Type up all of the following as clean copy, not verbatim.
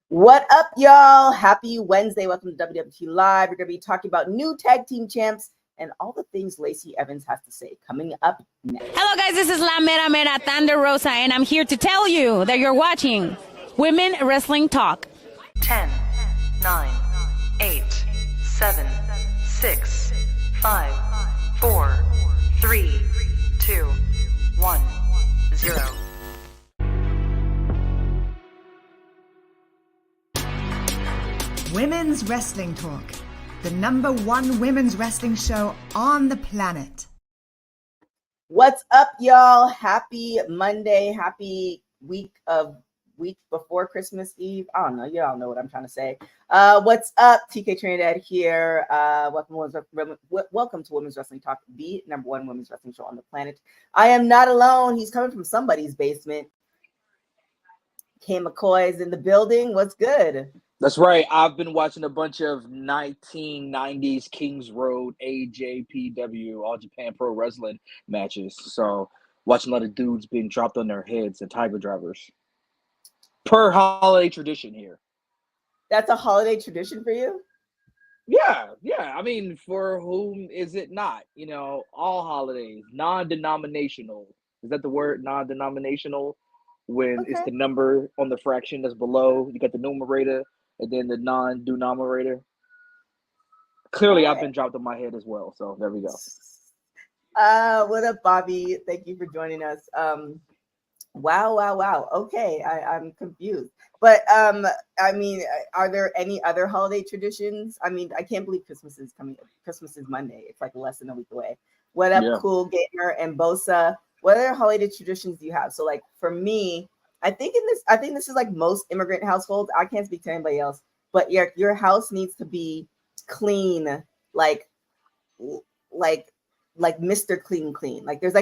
What up, y'all? Happy Wednesday. Welcome to WWT Live. We're going to be talking about new tag team champs and all the things Lacey Evans has to say coming up next. Hello, guys. This is La Mera Mera Thunder Rosa, and I'm here to tell you that you're watching Women Wrestling Talk. 10, 9, 8, 7, 6, 5, 4, 3, 2, 1, 0. Women's Wrestling Talk, the #1 women's wrestling show on the planet. What's up, y'all? Happy Monday. Happy week before Christmas Eve. I don't know. You all know what I'm trying to say. What's up? TK Trinidad here. Welcome to Women's Wrestling Talk, the #1 women's wrestling show on the planet. I am not alone. He's coming from somebody's basement. K McCoy is in the building. What's good? That's right. I've been watching a bunch of 1990s Kings Road, AJPW, All Japan Pro Wrestling matches. So watching a lot of dudes being dropped on their heads and tiger drivers. Per holiday tradition here. That's a holiday tradition for you? Yeah. I mean, for whom is it not? You know, all holidays, non-denominational. Is that the word, non-denominational? When it's the number on the fraction that's below, you got the numerator and then the non-denominator. Clearly, I've been dropped on my head as well. So there we go. What up, Bobby? Thank you for joining us. Wow. Okay, I'm confused. But I mean, are there any other holiday traditions? I mean, I can't believe Christmas is coming. Christmas is Monday. It's like less than a week away. What up, Cool Gamer and Bosa? What other holiday traditions do you have? So, like for me, I think this is like most immigrant households. I can't speak to anybody else, but your house needs to be clean, like Mr. Clean. Like there's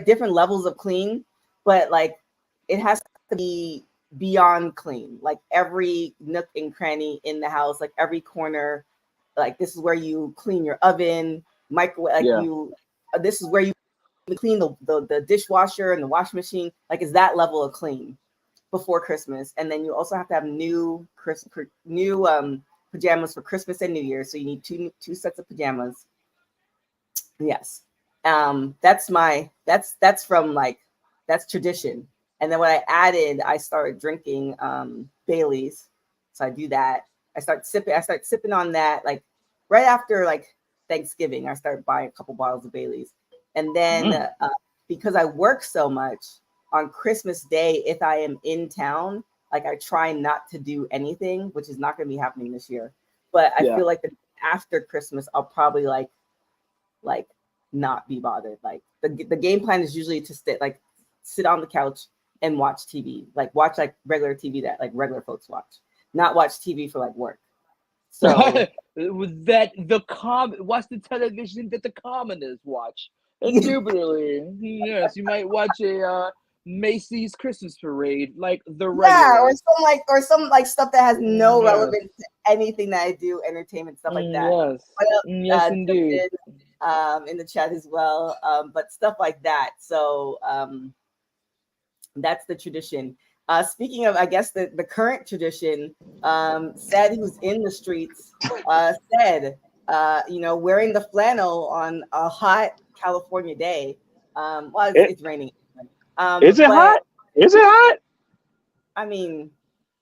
different levels of clean, but like it has to be beyond clean. Like every nook and cranny in the house, like every corner, like this is where you clean your oven, microwave. This is where you clean the dishwasher and the washing machine. Like it's that level of clean before Christmas. And then you also have to have new pajamas for Christmas and New Year. So you need two sets of pajamas. Yes. That's tradition. And then what I added, I started drinking Bailey's. So I do that. I start sipping on that like right after like Thanksgiving. I started buying a couple bottles of Bailey's. And then because I work so much on Christmas Day, if I am in town, like I try not to do anything, which is not going to be happening this year. But I feel like after Christmas, I'll probably like not be bothered. Like the game plan is usually to sit on the couch and watch TV, like watch like regular TV that like regular folks watch, not watch TV for like work. So watch the television that the commoners watch. Indubitably, yes, you might watch a Macy's Christmas parade, like the regular. or some stuff that has no relevance to anything that I do, entertainment stuff like that. Yes, indeed. In the chat as well, but stuff like that. So that's the tradition. Speaking of, I guess the current tradition, said who's in the streets, said, wearing the flannel on a hot California day. It's raining. Is it hot? Is it hot? I mean,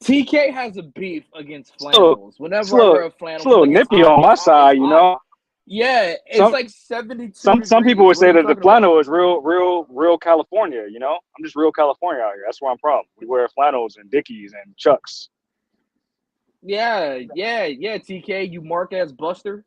TK has a beef against flannels. Whenever I wear a flannel, it's a little nippy on my side, you know. Yeah, it's like 72. Some people would say that the flannel is real California. You know, I'm just real California out here. That's where I'm from. We wear flannels and Dickies and Chucks. Yeah. TK, you mark as Buster.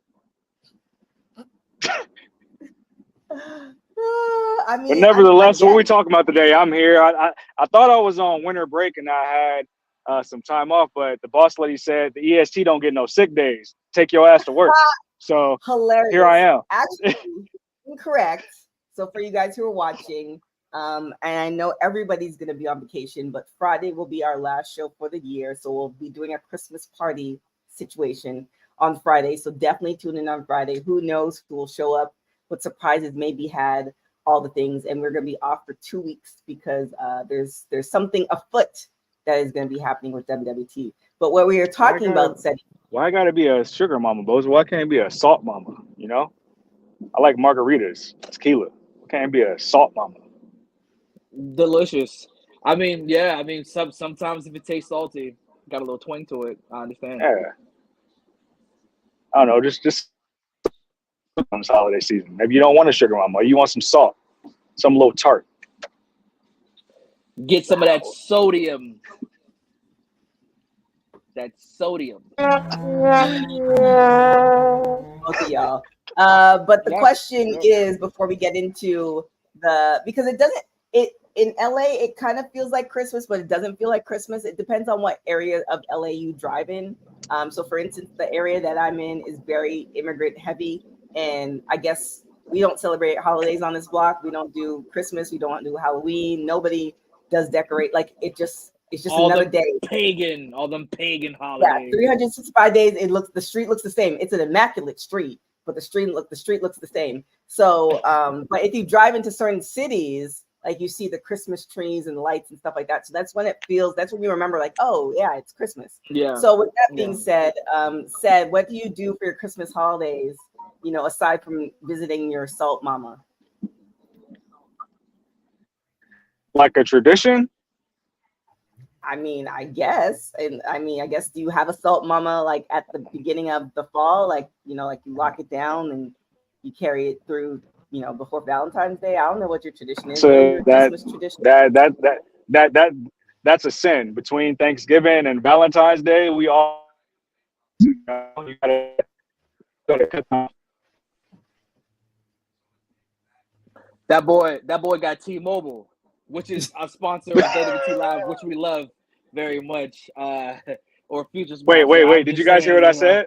But nevertheless, what we talking about today? I'm here. I thought I was on winter break and I had some time off, but the boss lady said the EST don't get no sick days. Take your ass to work. So hilarious. Here I am. Actually, incorrect. So for you guys who are watching, and I know everybody's going to be on vacation, but Friday will be our last show for the year. So we'll be doing a Christmas party situation on Friday. So definitely tune in on Friday. Who knows who will show up, what surprises may be had, all the things. And we're going to be off for 2 weeks because there's something afoot that is going to be happening with WWT. But what we are talking about, said, why gotta be a sugar mama, Bozo? Why can't it be a salt mama? You know, I like margaritas, tequila. Why can't it be a salt mama? Delicious. I mean, yeah. I mean, sometimes if it tastes salty, got a little twang to it. I understand. Yeah, I don't know, just on this holiday season. Maybe you don't want a sugar mama. You want some salt, some little tart. Get some of that sodium. That sodium. both of y'all. But the question is, before we get into because it doesn't, in LA, it kind of feels like Christmas, but it doesn't feel like Christmas. It depends on what area of LA you drive in. So for instance, the area that I'm in is very immigrant heavy. And I guess we don't celebrate holidays on this block. We don't do Christmas. We don't do Halloween. Nobody does decorate. Like it's just all another day. All them pagan holidays. Yeah, 365 days. The street looks the same. It's an immaculate street, but the street looks the same. So, but if you drive into certain cities, like you see the Christmas trees and lights and stuff like that. So that's when you remember, like, oh yeah, it's Christmas. Yeah. So with that being said, what do you do for your Christmas holidays? You know, aside from visiting your salt mama. Like a tradition? I mean, I guess. And I guess, do you have a salt mama like at the beginning of the fall? Like, you know, like you lock it down and you carry it through, you know, before Valentine's Day. I don't know what your tradition is. So Christmas tradition. That's a sin. Between Thanksgiving and Valentine's Day, we all you gotta cut down. That boy got T-Mobile, which is a sponsor of WWT Live, which we love very much. Or future sponsor. Wait. Did you guys hear what I said?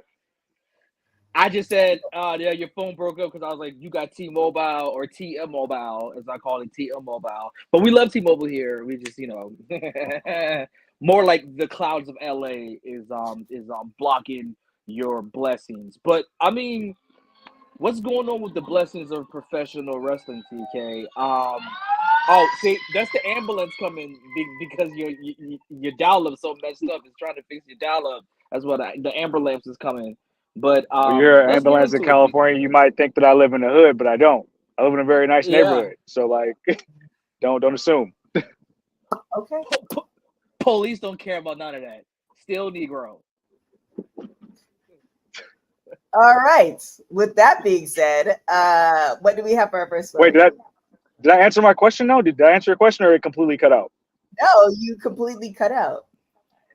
I just said, yeah, your phone broke up because I was like, you got T-Mobile or T-Mobile, as I call it, T-Mobile. But we love T-Mobile here. We just, you know, more like the clouds of LA is blocking your blessings. But I mean, what's going on with the blessings of professional wrestling, TK? Oh, see, that's the ambulance coming because your dial-up so messed up. It's trying to fix your dial-up. That's what the ambulance is coming. But when you're an ambulance in California, you might think that I live in the hood, but I don't. I live in a very nice neighborhood. So like, don't assume. Okay. Police don't care about none of that. Still Negro. All right. With that being said, what do we have for our first one? Wait, did I answer my question? No, did I answer your question or it completely cut out? No, you completely cut out.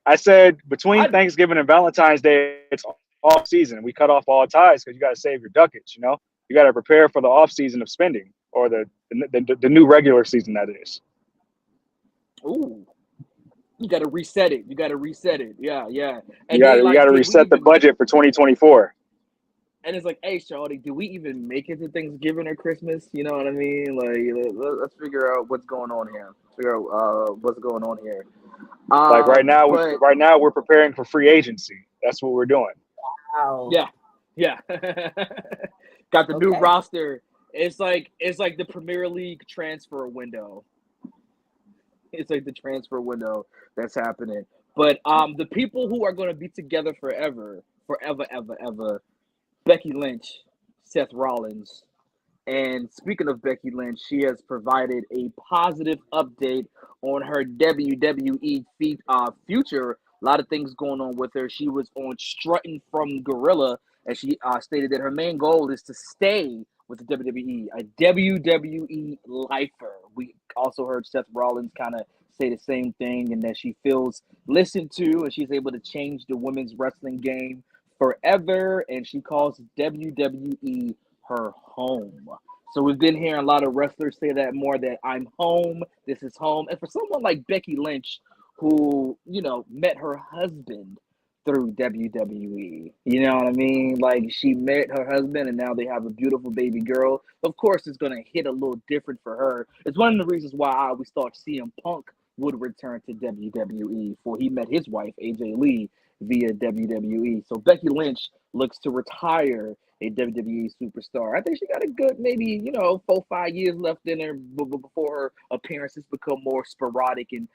I said between Thanksgiving and Valentine's Day, it's off season. We cut off all ties because you got to save your ducats. You know, you got to prepare for the off season of spending or the new regular season that is. Ooh, you got to reset it. Yeah. And you got to reset the budget for 2024. And it's like, hey, Shawty, do we even make it to Thanksgiving or Christmas? You know what I mean? Like, let's figure out what's going on here. Like right now we're preparing for free agency. That's what we're doing. Wow. Yeah. Got the new roster. It's like the Premier League transfer window. It's like the transfer window that's happening. But the people who are going to be together forever, ever. Becky Lynch, Seth Rollins. And speaking of Becky Lynch, she has provided a positive update on her WWE future. A lot of things going on with her. She was on Strutting from Gorilla, and she stated that her main goal is to stay with the WWE, a WWE lifer. We also heard Seth Rollins kind of say the same thing, and that she feels listened to, and she's able to change the women's wrestling game forever, and she calls WWE her home. So we've been hearing a lot of wrestlers say that more, that I'm home, this is home. And for someone like Becky Lynch, who, you know, met her husband through WWE, you know what I mean? Like, she met her husband and now they have a beautiful baby girl. Of course, it's going to hit a little different for her. It's one of the reasons why I always thought CM Punk would return to WWE, for he met his wife, AJ Lee, via WWE. So Becky Lynch looks to retire a WWE superstar. I think she got a good maybe 4-5 years left in her before her appearances become more sporadic, and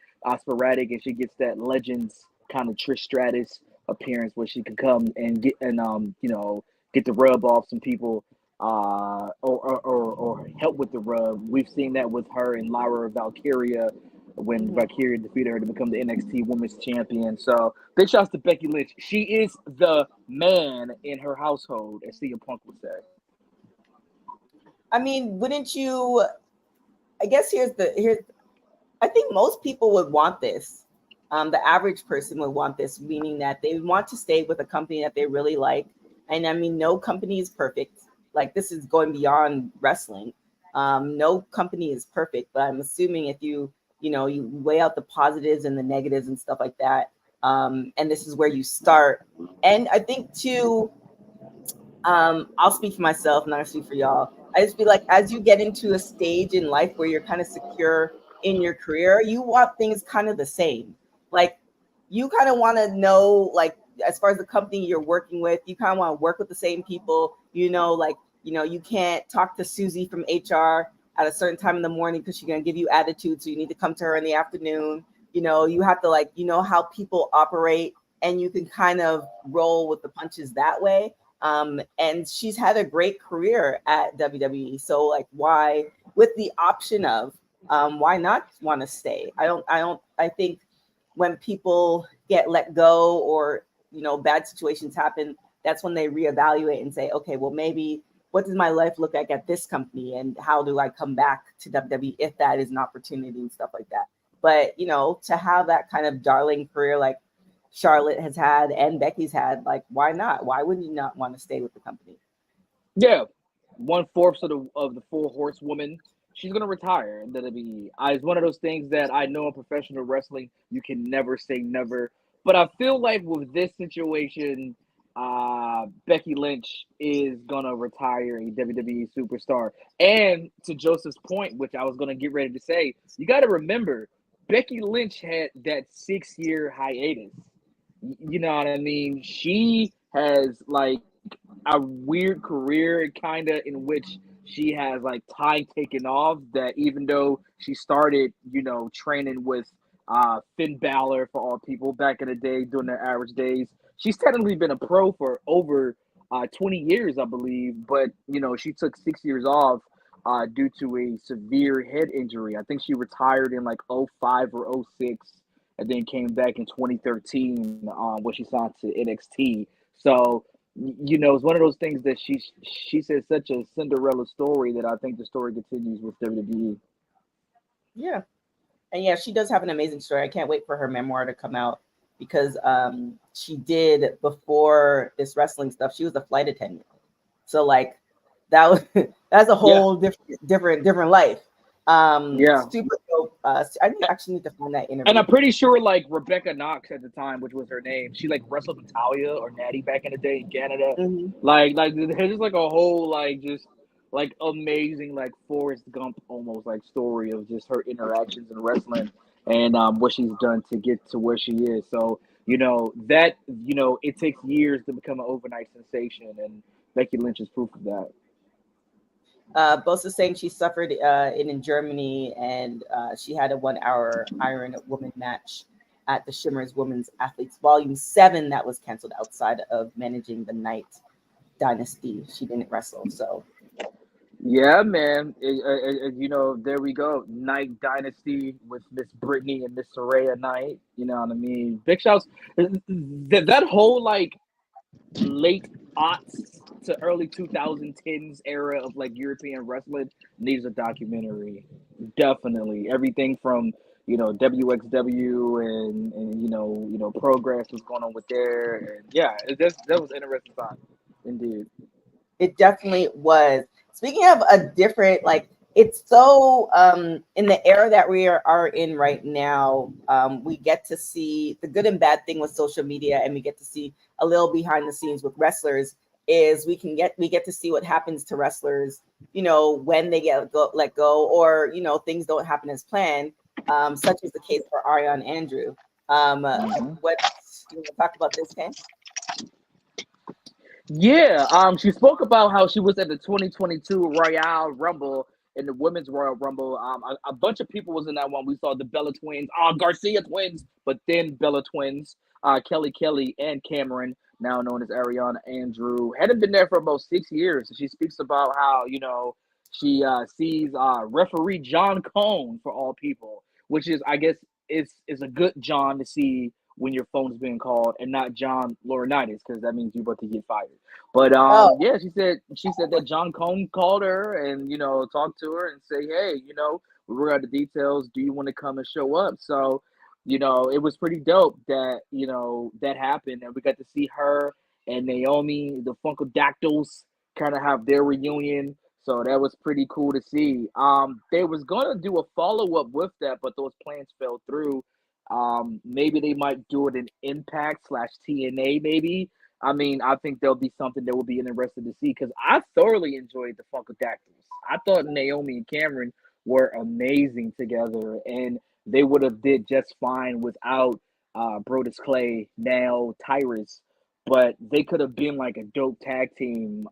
she gets that Legends kind of Trish Stratus appearance where she can come and get the rub off some people, or help with the rub. We've seen that with her and Lyra Valkyria when Valkyria defeated her to become the NXT Women's Champion. So big shouts to Becky Lynch. She is the man in her household, as CM Punk would say. I mean, wouldn't you? I guess I think most people would want this. The average person would want this, meaning that they want to stay with a company that they really like. And I mean, no company is perfect. Like, this is going beyond wrestling. No company is perfect, but I'm assuming if you weigh out the positives and the negatives and stuff like that. And this is where you start. And I think too, I'll speak for myself, not speak for y'all. I just feel like as you get into a stage in life where you're kind of secure in your career, you want things kind of the same. Like, you kind of want to know, like, as far as the company you're working with, you kind of want to work with the same people. You can't talk to Susie from HR at a certain time in the morning because she's going to give you attitude. So you need to come to her in the afternoon. You have to how people operate, and you can kind of roll with the punches that way. And she's had a great career at WWE. So like, why, with the option of, why not want to stay? I think when people get let go or, bad situations happen, that's when they reevaluate and say, okay, well, maybe what does my life look like at this company, and how do I come back to WWE if that is an opportunity and stuff like that. But, to have that kind of darling career like Charlotte has had and Becky's had, like, why not? Why wouldn't you not want to stay with the company? Yeah, 1/4 of the 4 horsewomen. She's gonna retire in WWE. It's one of those things that I know in professional wrestling you can never say never. But I feel like with this situation, Becky Lynch is gonna retire a WWE superstar. And to Joseph's point, which I was gonna get ready to say, you got to remember, Becky Lynch had that 6-year hiatus. You know what I mean? She has like a weird career, kind of, in which she has like time taken off, that even though she started, training with Finn Balor, for all people, back in the day during their average days, she's technically been a pro for over 20 years, I believe. But, she took 6 years off due to a severe head injury. I think she retired in like 05 or 06 and then came back in 2013 when she signed to NXT. So, it's one of those things that she says such a Cinderella story that I think the story continues with WWE. Yeah. And yeah, she does have an amazing story. I can't wait for her memoir to come out, because she did, before this wrestling stuff, she was a flight attendant. So like that's a whole different life. Super dope. I actually need to find that interview. And I'm pretty sure like Rebecca Knox at the time, which was her name, she like wrestled Natalia or Natty back in the day in Canada. Mm-hmm. Like there's just like a whole like amazing like Forrest Gump almost like story of just her interactions in wrestling and what she's done to get to where she is. So that it takes years to become an overnight sensation, and Becky Lynch is proof of that. Both is saying she suffered in Germany, and she had a 1-hour Iron Woman match at the Shimmer's Women's Athletes Volume 7 that was canceled outside of managing the Night Dynasty. She didn't wrestle, so. Yeah, man. There we go. Night Dynasty with Miss Brittany and Miss Saraya Knight. You know what I mean? Big shouts. That whole like late aughts to early 2010s era of like European wrestling needs a documentary. Definitely. Everything from WXW and Progress was going on with there, and yeah, that was an interesting time indeed. It definitely was. Speaking of a different, like, it's so in the era that we are in right now, we get to see the good and bad thing with social media, and we get to see a little behind the scenes with wrestlers. Is we get to see what happens to wrestlers, when they get let go, or things don't happen as planned. such as the case for Ariane Andrew. What you want to talk about this, Ken? Yeah, she spoke about how she was at the 2022 Royal Rumble in the Women's Royal Rumble. A bunch of people was in that one. We saw the Bella twins, Garcia twins, but then Bella twins, Kelly and Cameron, now known as Ariana Andrew, hadn't been there for about 6 years. She speaks about how she sees referee John Cone for all people, which is I guess is a good John to see when your phone's being called and not John Laurinaitis, because that means you're about to get fired. But yeah, she said that John Cone called her and talked to her and say, hey, we work out the details. Do you want to come and show up? So, it was pretty dope that that happened, and we got to see her and Naomi, the Funkadactyls, kind of have their reunion. So that was pretty cool to see. They was gonna do a follow up with that, but those plans fell through. Maybe they might do it in Impact / TNA. Maybe. I mean, I think there'll be something that will be interesting to see because I thoroughly enjoyed the Funkadactyls. I thought Naomi and Cameron were amazing together, and they would have did just fine without Brodus Clay, now Tyrus. But they could have been like a dope tag team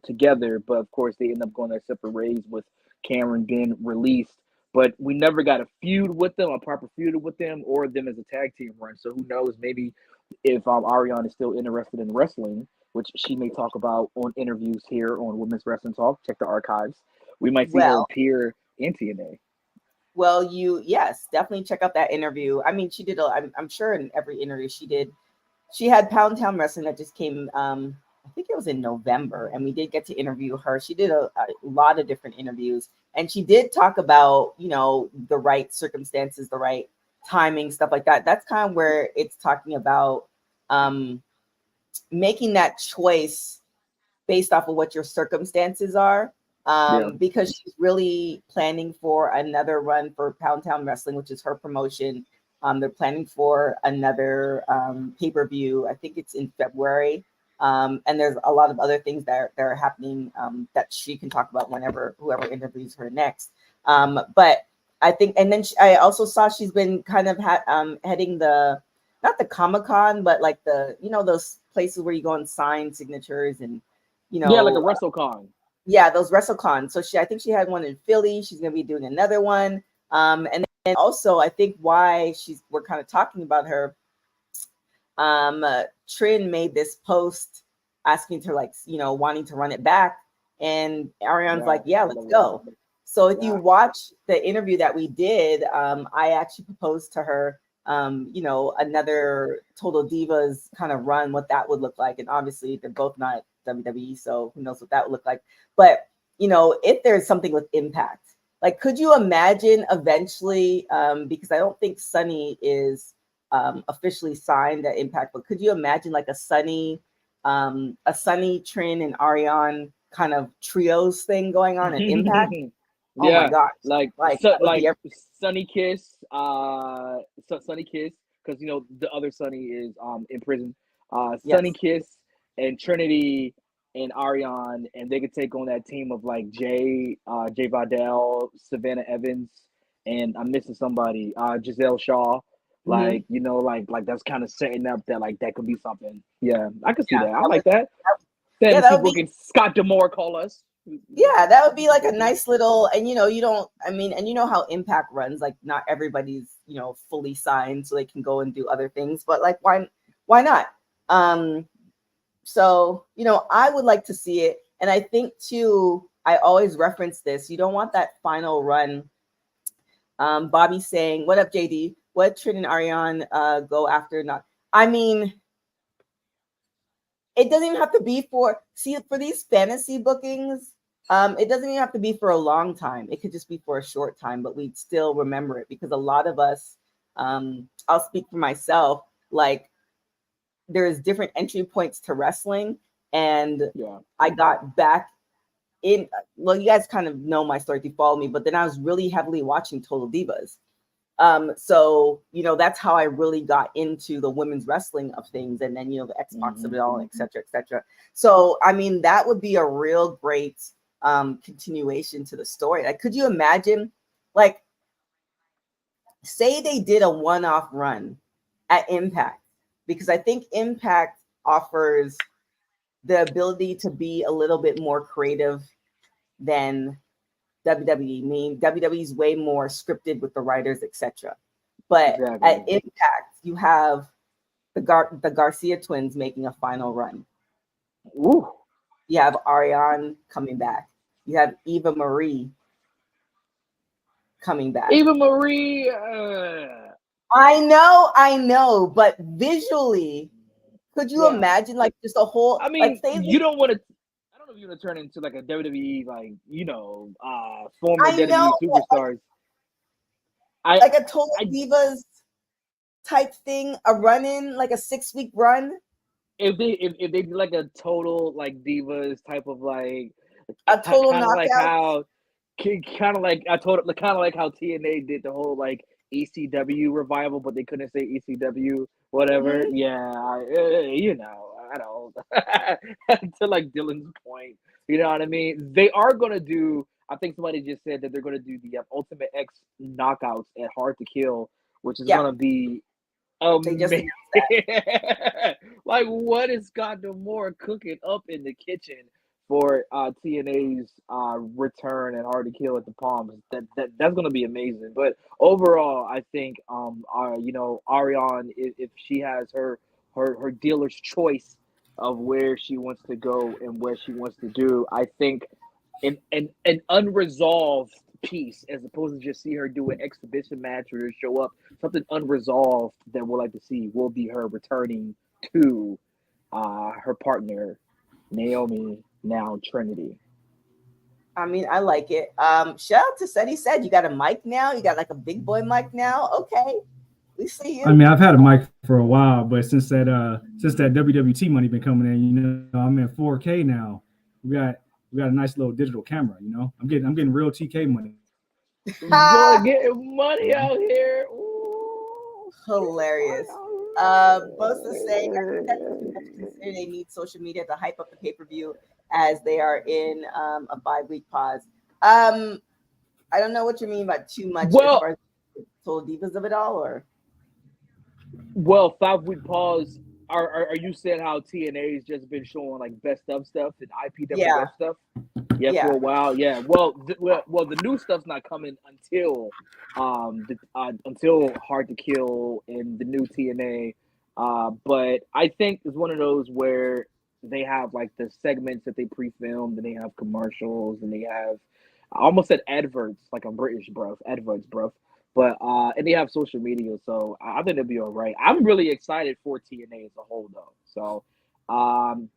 together. But of course, they end up going their separate ways with Cameron being released. But we never got a feud with them, a proper feud with them, or them as a tag team run. So who knows? Maybe if Ariane is still interested in wrestling, which she may talk about on interviews here on Women's Wrestling Talk, check the archives. We might see her appear in TNA. Well, yes, definitely check out that interview. I mean, she did. I'm sure in every interview she did. She had Pound Town Wrestling that just came. I think it was in November, and we did get to interview her. She did a lot of different interviews, and she did talk about, the right circumstances, the right timing, stuff like that. That's kind of where it's talking about making that choice based off of what your circumstances are. Because she's really planning for another run for Pound Town Wrestling, which is her promotion. They're planning for another pay-per-view. I think it's in February. And there's a lot of other things that are happening that she can talk about whenever whoever interviews her next. But I think, and then I also saw she's been kind of heading not the Comic-Con, but like those places where you go and sign signatures and, like a WrestleCon. Yeah, those WrestleCons. So I think she had one in Philly. She's going to be doing another one. And then also I think why we're kind of talking about her. Trin made this post asking her, wanting to run it back, and Ariane's like, yeah, let's go. So if you watch the interview that we did, I actually proposed to her another Total Divas kind of run, what that would look like. And obviously they're both not WWE, so who knows what that would look like. But if there's something with Impact, like, could you imagine eventually, because I don't think Sunny is officially signed at Impact, but could you imagine like a Sunny, Trin, and Ariane kind of trios thing going on at Impact? Oh my gosh! like Sunny Kiss, Sunny Kiss, because the other Sunny is in prison. Sunny Kiss and Trinity and Ariane, and they could take on that team of like Jay Vidal, Savannah Evans, and I'm missing somebody, Giselle Shaw. Like, like that's kind of setting up that like that could be something. Yeah, I could see that. I like that. Then people can Scott D'Amore call us. Yeah, that would be like a nice little, and how Impact runs, like not everybody's, fully signed so they can go and do other things, but like why not? So, I would like to see it. And I think too, I always reference this. You don't want that final run. Bobby saying, what up, JD? What Trin and Ariane go after? Not, I mean, it doesn't even have to be for these fantasy bookings. It doesn't even have to be for a long time. It could just be for a short time, but we'd still remember it because a lot of us, I'll speak for myself, like there's different entry points to wrestling. And I got back in, well, you guys kind of know my story if you follow me, but then I was really heavily watching Total Divas. So, that's how I really got into the women's wrestling of things. And then, the Xbox of it all, et cetera, et cetera. So, I mean, that would be a real great continuation to the story. Like, could you imagine, like, say they did a one-off run at Impact, because I think Impact offers the ability to be a little bit more creative than WWE. I mean, WWE is way more scripted with the writers, etc. But Exactly. at Impact, you have the Garcia twins making a final run. Ooh. You have Ariane coming back. You have Eva Marie coming back. Eva Marie. I know, but visually, could you imagine like just a whole? I mean, like, you don't want to. I don't know if you want to turn into like a WWE, like former WWE superstars. Like a Total Divas type thing, a run-in, like a 6-week run. If they do like a total like Divas type of like a total kind of knockout, like how TNA did the whole like ECW revival, but they couldn't say ECW, whatever. Mm-hmm. Yeah, I don't. To like Dylan's point, you know what I mean? They are gonna do. I think somebody just said that they're gonna do the Ultimate X knockouts at Hard to Kill, which is gonna be amazing. Like, what is Scott D'Amore cooking up in the kitchen for TNA's return and Hard to Kill at the Palms? That's gonna be amazing. But overall, I think Ariane, if she has her dealer's choice of where she wants to go and what she wants to do, I think an unresolved piece, as opposed to just see her do an exhibition match or show up, something unresolved that we'll like to see will be her returning to her partner Naomi, now Trinity. I mean, I like it. Shout out to Sunny said you got a mic now. You got like a big boy mic now. Okay, we see you. I mean, I've had a mic for a while, but since that WWT money been coming in, I'm in 4K now. We got a nice little digital camera. I'm getting real TK money. Boy, getting money out here. Ooh, hilarious. Most of saying they need social media to hype up the pay-per-view as they are in a 5-week pause. I don't know what you mean by too much. Well, as far as Total Divas of it all, or 5-week pause. Are you saying how TNA's just been showing like best of stuff and IPWF stuff? Yeah, for a while. Yeah. Well, the new stuff's not coming until Hard to Kill and the new TNA. But I think it's one of those where they have like the segments that they pre-filmed, and they have commercials, and they have, I almost said adverts, like I'm British, bro. Adverts, bro. But and they have social media, so I think it'll be all right. I'm really excited for TNA as a whole, though. So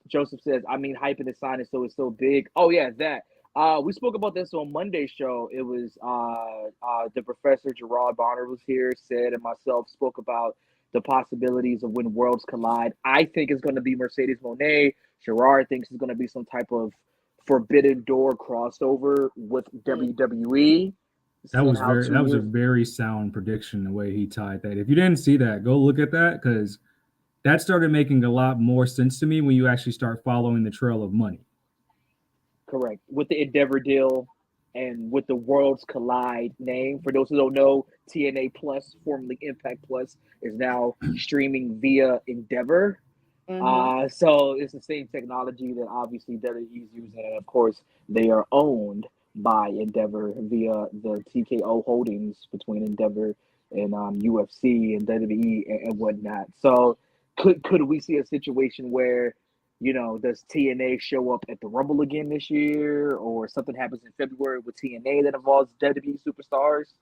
Joseph says, I mean, hyping the sign is so big. Oh yeah, that. We spoke about this on Monday's show. It was the professor Gerard Bonner was here, said, and myself spoke about the possibilities of when worlds collide. I think it's going to be Mercedes Moné. Gerard thinks it's going to be some type of Forbidden Door crossover with WWE. That was a very sound prediction, the way he tied that. If you didn't see that, go look at that, because that started making a lot more sense to me when you actually start following the trail of money. Correct. With the Endeavor deal and with the Worlds Collide name. For those who don't know, TNA Plus, formerly Impact Plus, is now streaming via Endeavor. mm-hmm. So it's the same technology that obviously WWE is using. And of course, they are owned by Endeavor via the TKO holdings between Endeavor and UFC and WWE and whatnot. So could we see a situation where, does TNA show up at the Rumble again this year, or something happens in February with TNA that involves WWE superstars?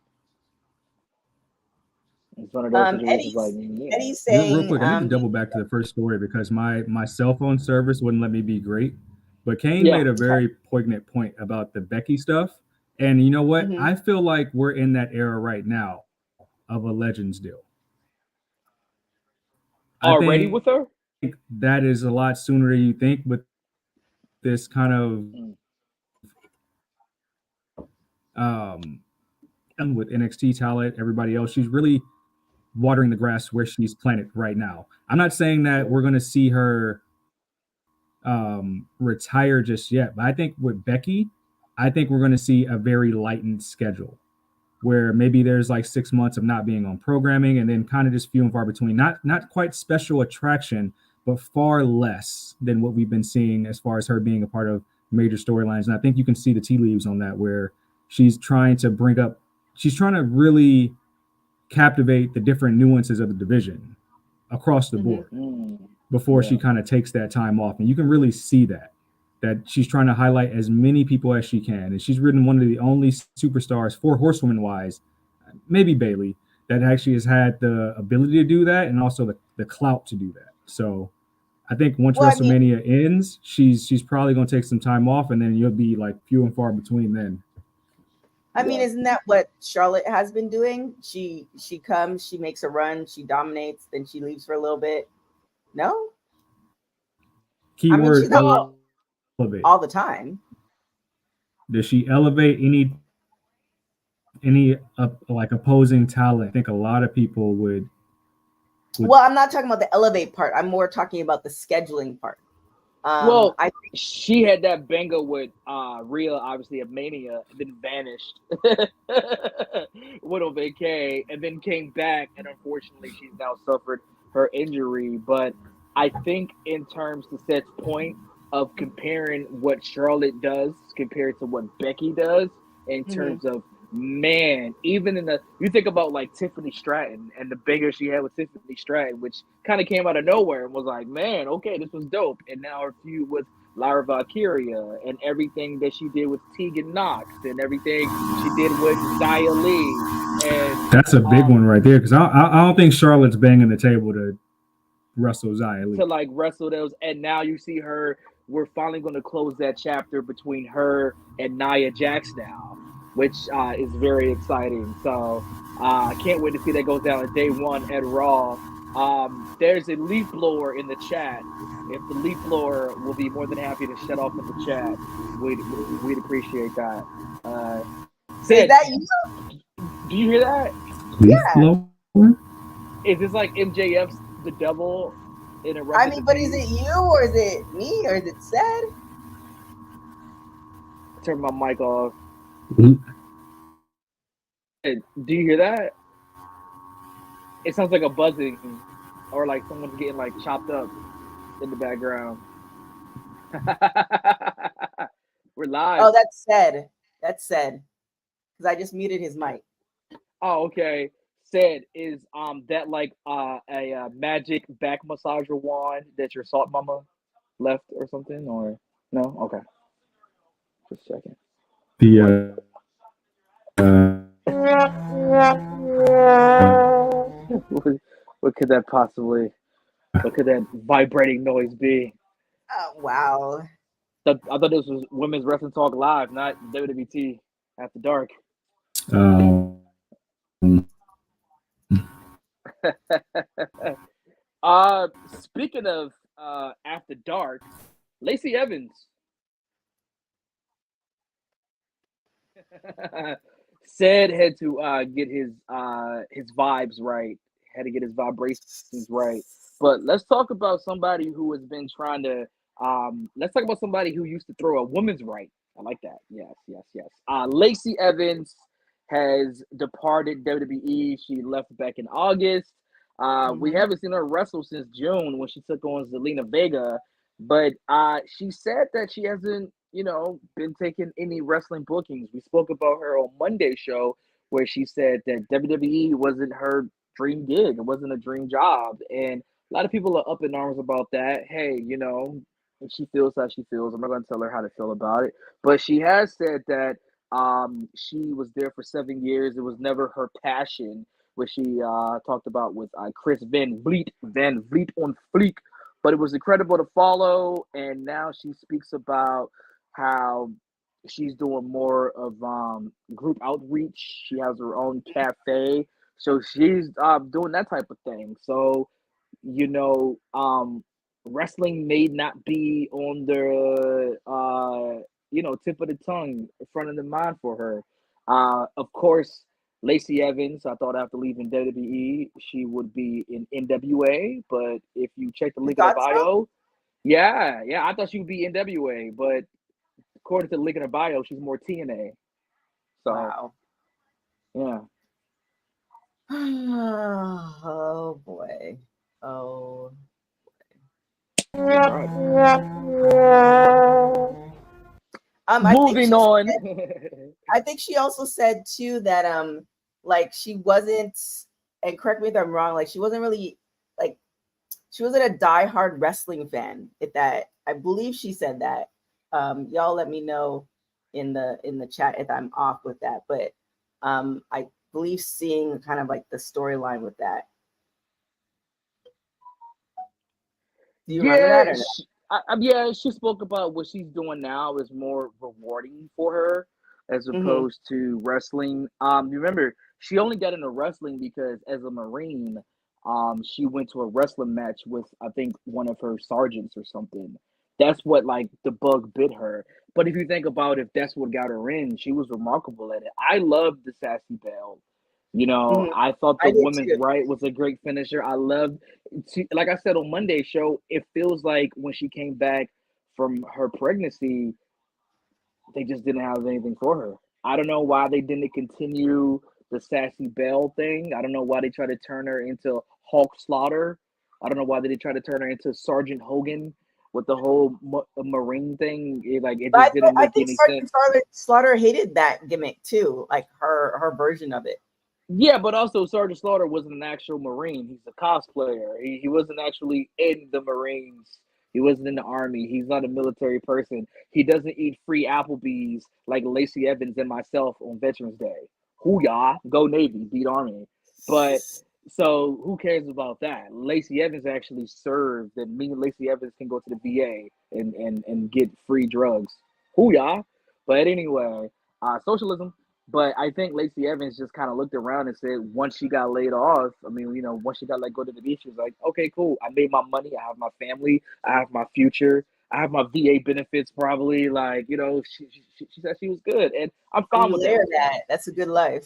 It's one of those situations. Eddie's saying, real quick, I need to double back to the first story, because my cell phone service wouldn't let me be great. But Kane made a very poignant point about the Becky stuff. And you know what? Mm-hmm. I feel like we're in that era right now of a Legends deal. Already with her? That is a lot sooner than you think, with this kind of and with NXT talent, everybody else. She's really watering the grass where she's planted right now. I'm not saying that we're going to see her retire just yet, but I think with Becky, I think we're going to see a very lightened schedule, where maybe there's like 6 months of not being on programming, and then kind of just few and far between. Not quite special attraction, but far less than what we've been seeing as far as her being a part of major storylines. And I think you can see the tea leaves on that, where she's trying to really captivate the different nuances of the division across the board before she kind of takes that time off. And you can really see that she's trying to highlight as many people as she can. And she's ridden one of the only superstars, 4 horsewomen wise, maybe Bailey, that actually has had the ability to do that and also the clout to do that. So I think once WrestleMania ends, she's probably going to take some time off, and then you'll be like few and far between then. I mean, isn't that what Charlotte has been doing? She comes, she makes a run, she dominates, then she leaves for a little bit. No? Keyword elevate. All the time. Does she elevate any like opposing talent? I think a lot of people would. Well, I'm not talking about the elevate part. I'm more talking about the scheduling part. Well, I think she had that banger with Rhea, obviously at Mania, and then vanished, went on vacay, and then came back, and unfortunately, she's now suffered her injury. But I think in terms to Seth's point of comparing what Charlotte does compared to what Becky does in terms of, man, even in you think about like Tiffany Stratton and the banger she had with Tiffany Stratton, which kind of came out of nowhere and was like, man, okay, this was dope. And now her feud with Lyra Valkyria and everything that she did with Tegan Knox and everything she did with Xia Li. And that's a big one right there, because I don't think Charlotte's banging the table to wrestle Xia Li. To like wrestle those, and now you see her. We're finally going to close that chapter between her and Nia Jax now, which is very exciting. So I can't wait to see that goes down on day 1 at Raw. There's a leaf blower in the chat. If the leaf blower will be more than happy to shut off in the chat, we'd appreciate that. Is that you? Do you hear that? Leaf blower? Is this like MJF's The Devil in a I mean, but is it you or is it me or is it Seth? Turn my mic off. Mm-hmm. Do you hear that? It sounds like a buzzing, or like someone's getting like chopped up in the background. We're live. Oh, that's said. That's said. Because I just muted his mic. Oh, okay. Said is that like a magic back massager wand that your salt mama left or something, or no? Okay. Just a second. What could that possibly? What could that vibrating noise be? Oh, wow. I thought this was Women's Wrestling Talk Live, not WWT After Dark. Speaking of After Dark, Lacey Evans said had to get his vibes right, had to get his vibrations right. But let's talk about somebody who has been trying to let's talk about somebody who used to throw a woman's right. I like that. Yes. Lacey Evans has departed WWE. She left back in August. We haven't seen her wrestle since June when she took on Zelina Vega. But she said that she hasn't, been taking any wrestling bookings. We spoke about her on Monday's show where she said that WWE wasn't her dream gig. It wasn't a dream job. And a lot of people are up in arms about that. Hey, she feels how she feels. I'm not going to tell her how to feel about it. But she has said that she was there for 7 years. It was never her passion, which she talked about with Chris Van Vliet on Fleek. But it was incredible to follow. And now she speaks about how she's doing more of group outreach. She has her own cafe. So she's doing that type of thing. So, wrestling may not be on the tip of the tongue, front of the mind for her. Of course, Lacey Evans, I thought after leaving WWE, she would be in NWA. But if you check the link in the bio, yeah, I thought she would be NWA. But according to the link in her bio, she's more TNA. So, wow. Yeah. Oh boy. Oh. She tried. I think Moving she on. I think she also said too that like she wasn't, and correct me if I'm wrong, like she wasn't really like she wasn't a diehard wrestling fan. If that, I believe she said that. Y'all let me know in the chat if I'm off with that, but I believe seeing kind of like the storyline with that. Do you remember Yeah, that or no? yeah, she spoke about what she's doing now is more rewarding for her as Mm-hmm. opposed to wrestling. You remember she only got into wrestling because as a Marine, she went to a wrestling match with I think one of her sergeants or something. That's what like the bug bit her. But if you think about if that's what got her in, she was remarkable at it. I loved the Sassy Belle. You know, Mm-hmm. I thought the I did women's too. right was a great finisher. I loved like I said on Monday's show, it feels like when she came back from her pregnancy, they just didn't have anything for her. I don't know why they didn't continue the Sassy Belle thing. I don't know why they tried to turn her into Hulk Slaughter. I don't know why they did try to turn her into Sergeant Hogan with the whole Marine thing. It But just didn't I make think any Sergeant sense. Slaughter hated that gimmick too, like her version of it. Yeah, but also Sergeant Slaughter wasn't an actual Marine. He's a cosplayer. He wasn't actually in the Marines. He wasn't in the Army. He's not a military person. He doesn't eat free Applebee's like Lacey Evans and myself on Veterans Day. Hoo-yah, go Navy, beat Army. But so who cares about that? Lacey Evans actually served, and me and Lacey Evans can go to the VA and get free drugs. Hoo-yah. But anyway, socialism. But I think Lacey Evans just kind of looked around and said, once she got laid off, I mean, once she got let go to the beach, she was like, okay, cool. I made my money. I have my family. I have my future. I have my VA benefits probably. Like, she said she was good. And I'm And fine you with layer everything. that. That's a good life.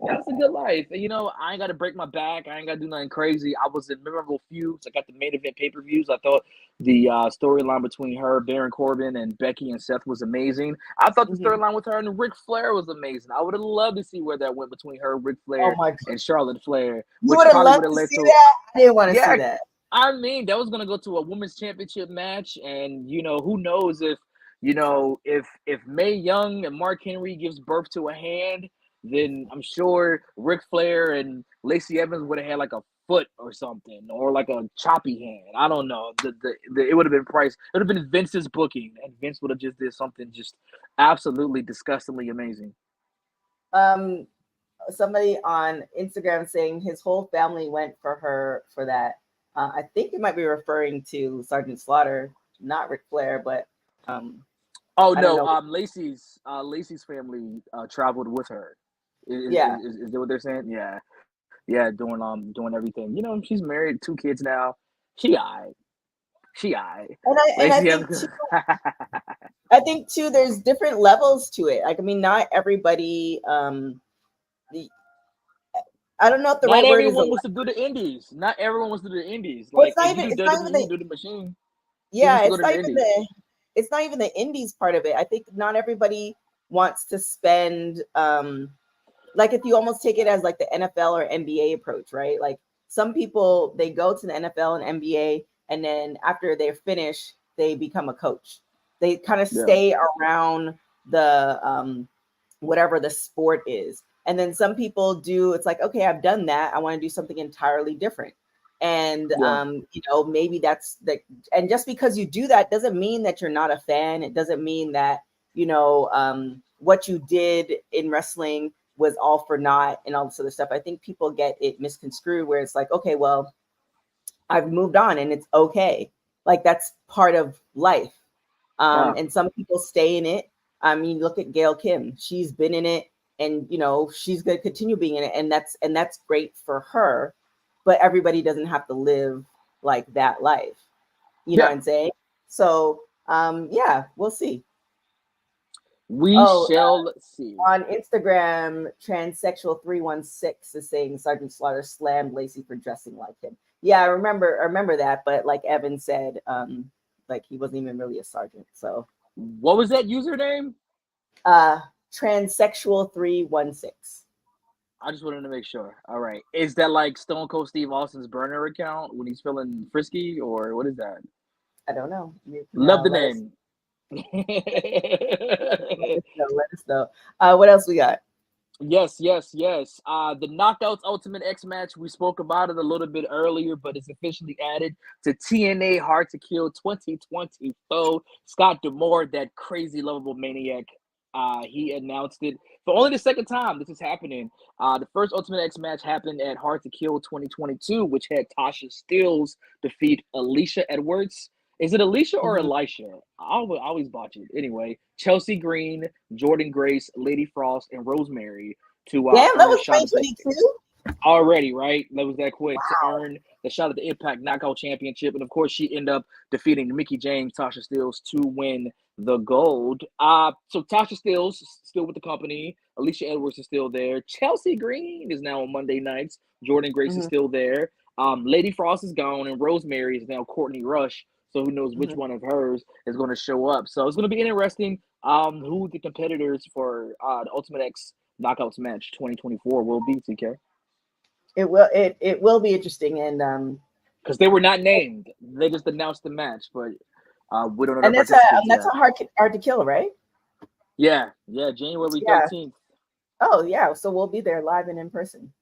That's a good life. And, I ain't got to break my back. I ain't got to do nothing crazy. I was in memorable feuds. I got the main event pay-per-views. I thought the storyline between her, Baron Corbin, and Becky and Seth was amazing. I thought the Mm-hmm. storyline with her and Ric Flair was amazing. I would have loved to see where that went between her, Ric Oh Flair, my God. and Charlotte Flair, You which would have probably would loved have to led see to, that. I didn't want to see yeah, that. I mean, that was gonna go to a women's championship match, and who knows if if Mae Young and Mark Henry gives birth to a hand, then I'm sure Ric Flair and Lacey Evans would have had like a foot or something, or like a choppy hand. I don't know. It would have been Price. It would have been Vince's booking, and Vince would have just did something just absolutely disgustingly amazing. Um, Somebody on Instagram saying his whole family went for her for that. I think it might be referring to Sergeant Slaughter, not Ric Flair, but Oh I don't no, know. Lacey's family traveled with her. Yeah, Is that what they're saying? Yeah. Yeah, doing everything. She's married, 2 kids now. She alright. She alright. and I Lacey think Evans. too, I think too, there's different levels to it. Like, I mean, not everybody. The I don't know if the Not right word is. everyone wants to do the indies. Not everyone wants to do the indies. Well, Like if you do it's not even WWE, the. do the machine. Who Yeah, wants to go to the indies? it's not even the indies part of it. I think not everybody wants to spend like if you almost take it as like the NFL or NBA approach, right? Like some people they go to the NFL and NBA and then after they're finished, they become a coach. They kind of Yeah. stay around the whatever the sport is. And then some people do it's like, okay, I've done that. I want to do something entirely different. And Yeah. maybe that's the and just because you do that doesn't mean that you're not a fan. It doesn't mean that, what you did in wrestling was all for naught and all this other stuff. I think people get it misconstrued where it's like, okay, well, I've moved on and it's okay. Like that's part of life. Yeah. And some people stay in it. I mean, look at Gail Kim. She's been in it and she's gonna continue being in it. And that's great for her, but everybody doesn't have to live like that life. You know Yeah. what I'm saying? So yeah, we'll see. We Oh, shall see. on Instagram, transsexual316 is saying Sergeant Slaughter slammed Lacey for dressing like him. Yeah, I remember that, but like Evan said, like he wasn't even really a sergeant. So What was that username? transsexual316. I just wanted to make sure. All right. Is that like Stone Cold Steve Austin's burner account when he's feeling frisky, or what is that? I don't know. You can, Love the let us, name. let us know. What else we got? Yes. The Knockouts Ultimate X match, we spoke about it a little bit earlier, but it's officially added to TNA Hard to Kill 2024. Scott D'Amore, that crazy lovable maniac, he announced it for only the second time this is happening. The first Ultimate X match happened at Hard to Kill 2022, which had Tasha Steelz defeat Alicia Edwards. Is it Alicia or Elisha? I always botch it. Anyway, Chelsea Green, Jordan Grace, Lady Frost, and Rosemary to Damn, that earn a was shot at the 2022. already, right? That was that quick to earn the shot at the Impact Knockout Championship. And of course, she ended up defeating Mickie James, Tasha Steelz to win the gold. So Tasha Steelz still with the company. Alicia Edwards is still there. Chelsea Green is now on Monday nights. Jordan Grace is still there. Lady Frost is gone, and Rosemary is now Courtney Rush. So who knows which one of hers is going to show up. So it's going to be interesting who the competitors for the Ultimate X Knockouts match 2024 will be, TK. It will be interesting, and because they were not named, they just announced the match, but we don't know. And that's a hard to kill, right? Yeah, January 13th. Oh yeah, so we'll be there live and in person.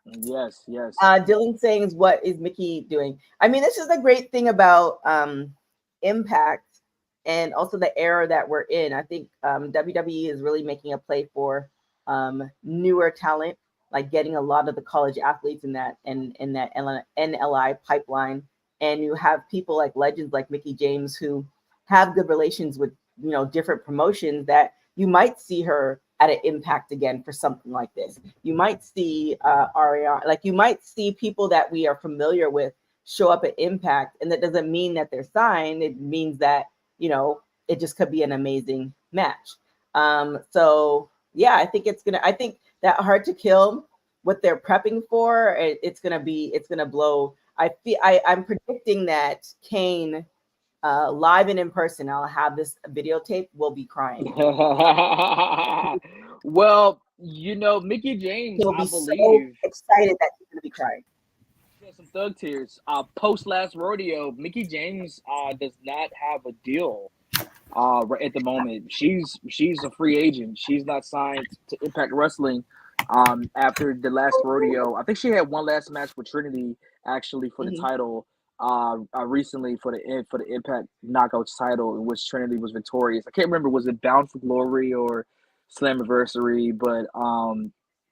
Yes. Dylan saying, what is Mickie doing? I mean, this is the great thing about Impact and also the era that we're in. I think WWE is really making a play for newer talent, like getting a lot of the college athletes in that NLI pipeline. And you have people like legends like Mickie James who have good relations with, different promotions that you might see her at an Impact again for something like this. You might see Ariana, like you might see people that we are familiar with show up at Impact, and that doesn't mean that they're signed. It means that, it just could be an amazing match. So yeah, I think that Hard to Kill, what they're prepping for, it's gonna blow. I'm predicting that Kane, live and in person, I'll have this videotape, will be crying. Well, Mickie James, He'll be I believe, so excited that he's gonna be crying. Yeah, some thug tears. Post last rodeo, Mickie James does not have a deal right at the moment. She's a free agent. She's not signed to Impact Wrestling. After the last rodeo, I think she had one last match with Trinity actually for the title. Recently for the Impact Knockouts title, in which Trinity was victorious. I can't remember, was it Bound for Glory or Slammiversary, but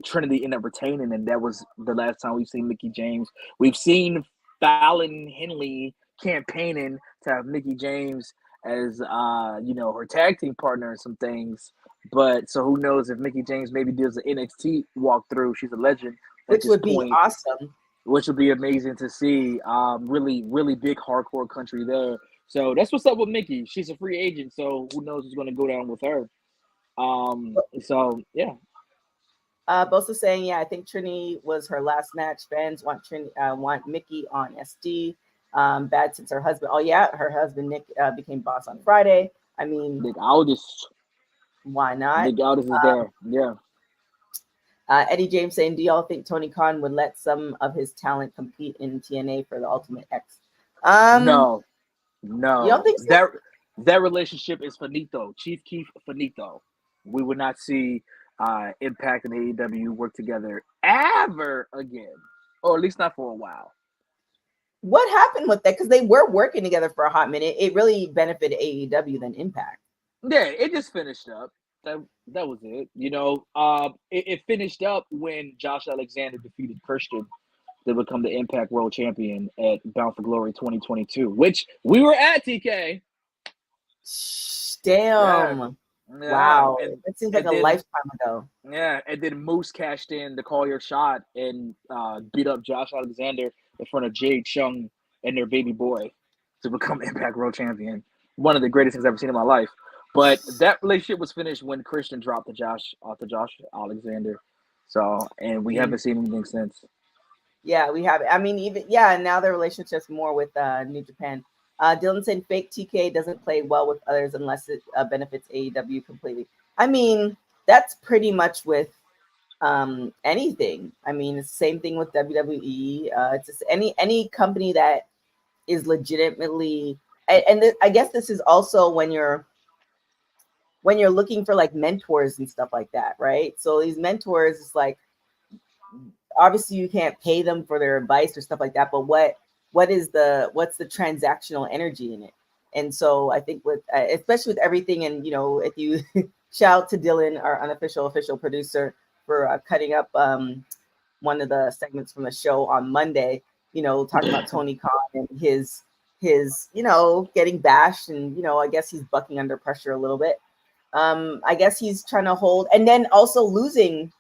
Trinity ended up retaining, and that was the last time we've seen Mickie James. We've seen Fallon Henley campaigning to have Mickie James as her tag team partner and some things. But so who knows if Mickie James maybe does an NXT walkthrough? She's a legend, which would be awesome. Which would be amazing to see. Really, really big hardcore country there. So that's what's up with Mickie. She's a free agent, so who knows what's going to go down with her. So yeah. Bosa saying, yeah, I think Trini was her last match. Fans want Mickie on SD. Bad since her husband. Oh yeah, her husband Nick became boss on Friday. I mean, Nick Aldis. Why not? Nick Aldis is there. Yeah. Eddie James saying, do y'all think Tony Khan would let some of his talent compete in TNA for the Ultimate X? No. You don't think so? That relationship is finito. Chief Keef finito. We would not see Impact and AEW work together ever again, or at least not for a while. What happened with that? Because they were working together for a hot minute. It really benefited AEW than Impact. Yeah, it just finished up. That was it. It finished up when Josh Alexander defeated Christian to become the Impact World Champion at Bound for Glory 2022, which we were at, TK. Damn. Yeah. Wow. It seems like a lifetime ago. Yeah, and then Moose cashed in to call your shot and beat up Josh Alexander in front of Jade Chung and their baby boy to become Impact World Champion. One of the greatest things I've ever seen in my life. But that relationship was finished when Christian dropped to Josh Alexander. So, and we haven't seen anything since. Yeah, we haven't. I mean, and now their relationship's more with New Japan. Dylan said fake TK doesn't play well with others unless it benefits AEW completely. I mean, that's pretty much with anything. I mean, it's the same thing with WWE. It's just any company that is legitimately, I guess this is also when you're looking for like mentors and stuff like that, right? So these mentors is like, obviously you can't pay them for their advice or stuff like that, but what's the transactional energy in it? And so I think with especially with everything, and if you shout out to Dylan, our unofficial official producer, for cutting up one of the segments from the show on Monday, talking about Tony Khan and his getting bashed, and I guess he's bucking under pressure a little bit. I guess he's trying to hold, and then also losing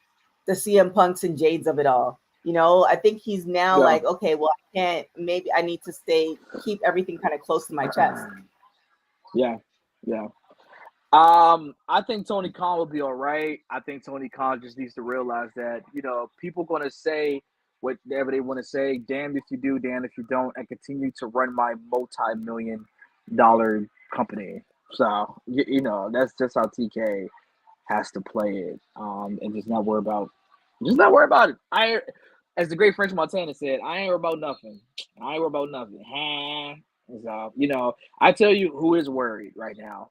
the CM Punks and Jades of it all. I think he's now like, okay, well, I can't, maybe I need to keep everything kind of close to my chest. Yeah. I think Tony Khan will be all right. I think Tony Khan just needs to realize that, people going to say whatever they want to say. Damn if you do, damn if you don't. I continue to run my multi-million-dollar company. So, that's just how TK has to play it. And just not worry about it. As the great French Montana said, I ain't worried about nothing. So, I tell you who is worried right now.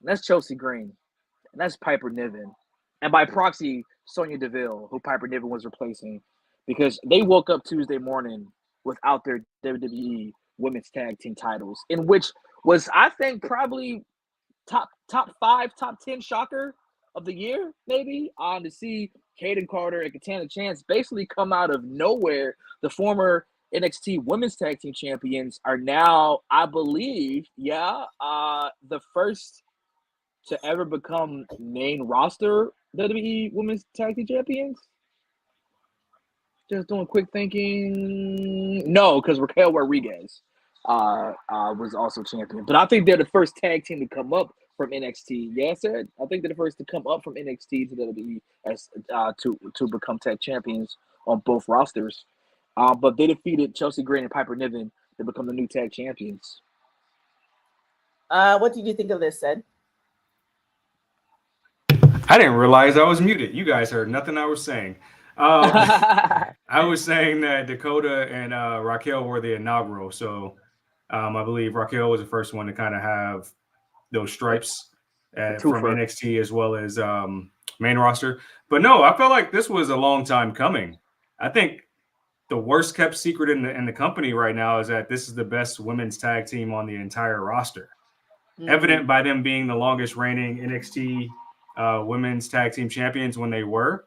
And that's Chelsea Green. And that's Piper Niven. And by proxy, Sonya Deville, who Piper Niven was replacing. Because they woke up Tuesday morning without their WWE Women's Tag Team titles, in which was, I think, probably top 5, top 10 shocker of the year, maybe, to see Kaden Carter and Katana Chance basically come out of nowhere. The former NXT Women's Tag Team Champions are now, I believe, the first to ever become main roster WWE Women's Tag Team Champions. Just doing quick thinking. No, because Raquel Rodriguez was also champion. But I think they're the first tag team to come up from NXT. Yeah, sir. I think they're the first to come up from NXT to WWE as to become tag champions on both rosters. But they defeated Chelsea Green and Piper Niven to become the new tag champions. What did you think of this, Sid? I didn't realize I was muted. You guys heard nothing I was saying. I was saying that Dakota and Raquel were the inaugural. So I believe Raquel was the first one to kind of have those stripes from NXT as well as main roster. But no, I felt like this was a long time coming. I think the worst kept secret in the company right now is that this is the best women's tag team on the entire roster. Mm-hmm. Evident by them being the longest reigning NXT women's tag team champions when they were.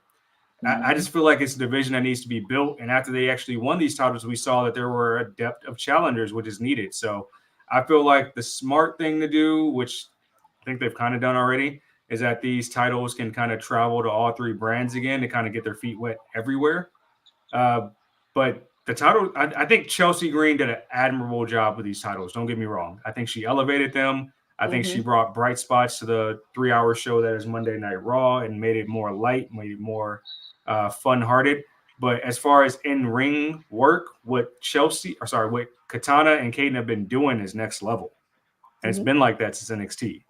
I just feel like it's a division that needs to be built. And after they actually won these titles, we saw that there were a depth of challengers, which is needed. So I feel like the smart thing to do, which I think they've kind of done already, is that these titles can kind of travel to all three brands again to kind of get their feet wet everywhere. But the title, I think Chelsea Green did an admirable job with these titles. Don't get me wrong. I think she elevated them. I think she brought bright spots to the 3-hour show that is Monday Night Raw and made it more light, made it more fun-hearted. But as far as in-ring work, what Katana and Kaden have been doing is next level. And it's been like that since NXT.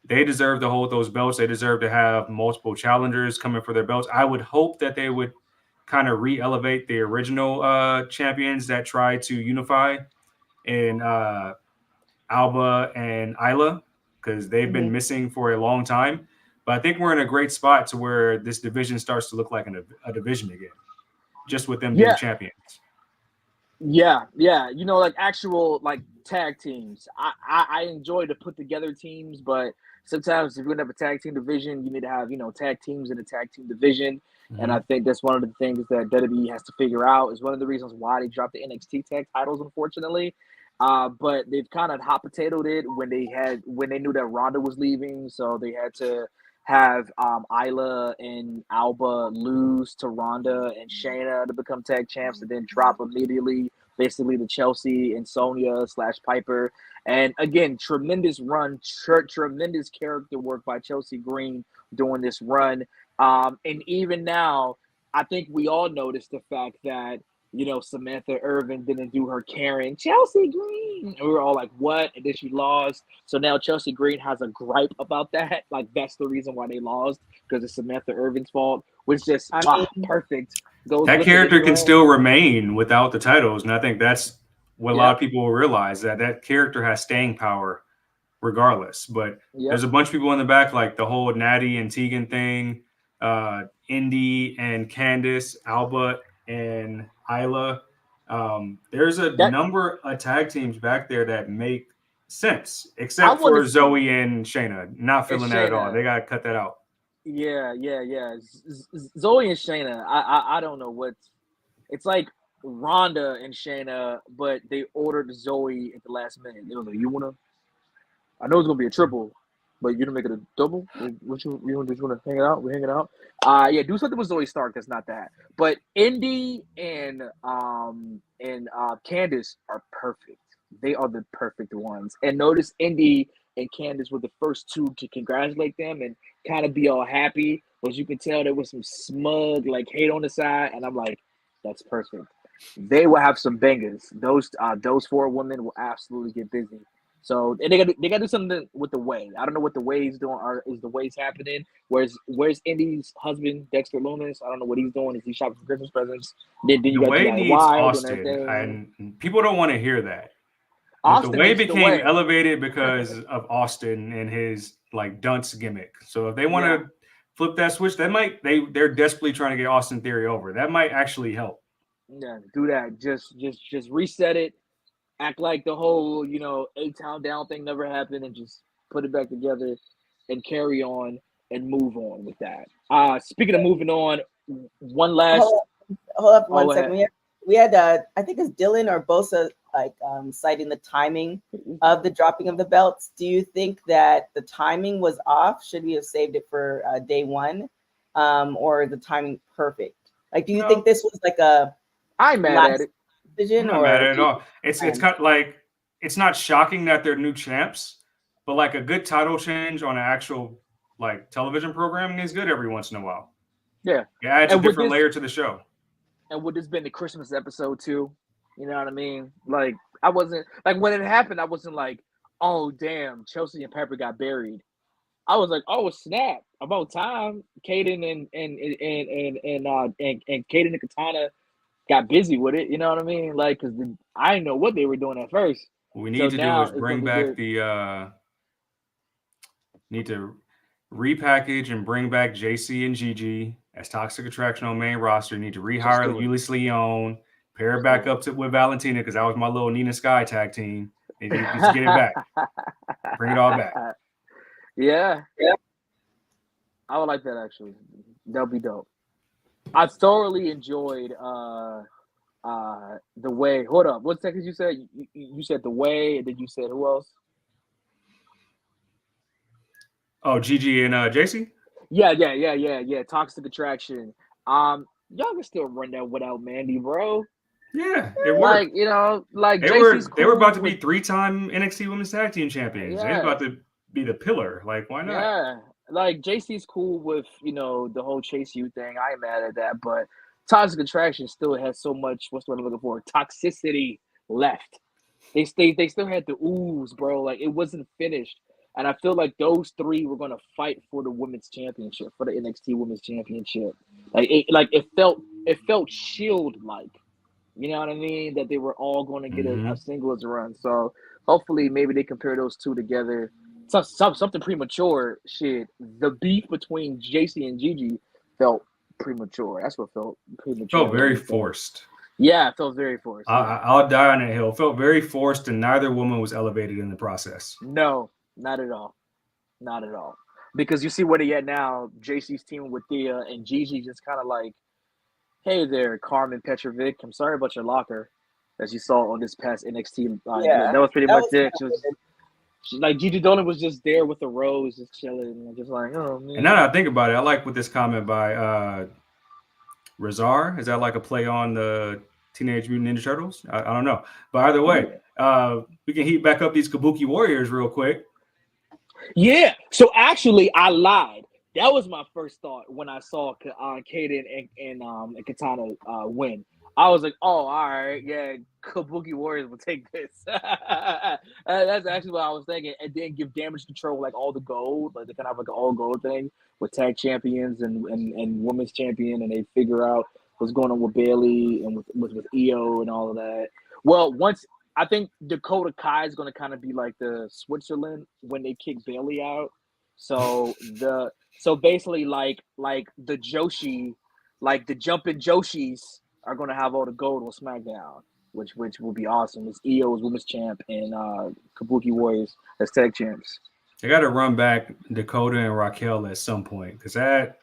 They deserve to hold those belts. They deserve to have multiple challengers coming for their belts. I would hope that they would kind of re-elevate the original champions that tried to unify in Alba and Isla, because they've been missing for a long time. But I think we're in a great spot to where this division starts to look like a division again, just with them being champions. Yeah. Like actual tag teams. I enjoy to put together teams, but sometimes if you're gonna have a tag team division, you need to have tag teams in a tag team division. And I think that's one of the things that WWE has to figure out. Is one of the reasons why they dropped the NXT tag titles, unfortunately. But they've kind of hot potatoed it when they knew that Ronda was leaving, so they had to have Isla and Alba lose to Ronda and Shayna to become tag champs, and then drop immediately, basically, to Chelsea and Sonya / Piper. And again, tremendous run, tremendous character work by Chelsea Green during this run. And even now, I think we all noticed the fact that Samantha Irvin didn't do her Karen Chelsea Green And we were all like, what? And then she lost. So now Chelsea Green has a gripe about that. Like, that's the reason why they lost, because it's Samantha Irvin's fault, which just perfect. Goes that with character it can still remain without the titles. And I think that's what a lot of people will realize, that character has staying power regardless. But there's a bunch of people in the back, like the whole Natty and Tegan thing, Indy and Candice, Alba and Isla. There's a number of tag teams back there that make sense, except for Zoe and Shayna. Not feeling that at all. They got to cut that out. Yeah. Zoe and Shayna, I don't know what's. It's like Ronda and Shayna, but they ordered Zoe at the last minute. They were like, "You wanna? I know it's gonna be a triple, but you gonna make it a double? What you just wanna hang it out? We're hanging out. Yeah, do something with Zoe Stark. That's not that. But Indy and Candice are perfect. They are the perfect ones. And notice Indy and Candice were the first two to congratulate them and kind of be all happy. But you can tell there was some smug like hate on the side, and I'm like, that's perfect. They will have some bangers. Those four women will absolutely get busy. So and they got to do something with the way. I don't know what the way is doing. Is the ways happening? Where's Indy's husband Dexter Lumis? I don't know what he's doing. Is he shopping for Christmas presents? Then you the got way Jack needs Wild Austin, and people don't want to hear that. Austin the way became elevated because of Austin and his like dunce gimmick. So if they want to flip that switch, they're desperately trying to get Austin Theory over. That might actually help. Yeah, do that. Just reset it. Act like the whole, A-Town Down thing never happened, and just put it back together and carry on and move on with that. Speaking of moving on, one last. Hold up 1 second. We had I think it's Dylan or Bosa citing the timing of the dropping of the belts. Do you think that the timing was off? Should we have saved it for day one, or the timing perfect? Like, do you think this was like a? I'm mad at it. Decision, I'm not mad at it at all. It's kind of like, it's not shocking that they're new champs, but like a good title change on an actual like television programming is good every once in a while. Yeah, it adds a different layer to the show. And would this been the Christmas episode too? You know what I mean? Like, I wasn't like, when it happened, I wasn't like, oh damn, Chelsea and Pepper got buried. I was like, oh snap, about time. Kaden and Kaden and Katana got busy with it, you know what I mean? Like, because I didn't know what they were doing at first. What we need to do is bring back need to repackage and bring back JC and Gigi as Toxic Attraction on main roster. Need to rehire Ulysses Leon, pair her back up with Valentina, because that was my little Nina Sky tag team. And just get it back. Bring it all back. Yeah. I would like that, actually. That would be dope. I thoroughly enjoyed the way. Hold up, what seconds you said? You said the way, and then you said who else? Oh, Gigi and JC. Yeah. Toxic Attraction. Y'all can still run that without Mandy, bro. Yeah, it worked. Like they were about to be 3-time NXT Women's Tag Team Champions. Yeah. They were about to be the pillar. Like, why not? Yeah. Like, JC's cool with, the whole Chase U thing. I ain't mad at that, but Toxic Attraction still has so much, what's what I'm looking for, toxicity left. They still had the ooze, bro. Like, it wasn't finished. And I feel like those three were gonna fight for the women's championship, for the NXT Women's Championship. It felt Shield like. You know what I mean? That they were all going to get a singles run. So hopefully maybe they compare those two together. Something premature. Shit, the beef between JC and Gigi felt premature. That's what felt premature. Felt very forced. Yeah, it felt very forced. I'll die on that hill. It felt very forced, and neither woman was elevated in the process. No, not at all. Not at all. Because you see where they at now. JC's teaming with Thea, and Gigi just kind of like, hey there, Carmen Petrovic. I'm sorry about your locker, as you saw on this past NXT. That was pretty much it. Like, Gigi Dolan was just there with the rose, just chilling, and just like, oh man. And now that I think about it, I like with this comment by Razar. Is that like a play on the Teenage Mutant Ninja Turtles? I don't know, but either way, we can heat back up these Kabuki Warriors real quick. Yeah. So actually, I lied. That was my first thought when I saw Kaden and Katana win. I was like, oh, all right, yeah, Kabuki Warriors will take this. That's actually what I was thinking. And then give Damage Control like all the gold, like they kind of have like an all gold thing with tag champions and women's champion, and they figure out what's going on with Bailey and with Io and all of that. Well, once I think Dakota Kai is going to kind of be like the Switzerland when they kick Bailey out. So basically like the Joshi, like the jumping Joshis are going to have all the gold on SmackDown, which will be awesome. It's Io as women's champ and Kabuki Warriors as tag champs. They got to run back Dakota and Raquel at some point because that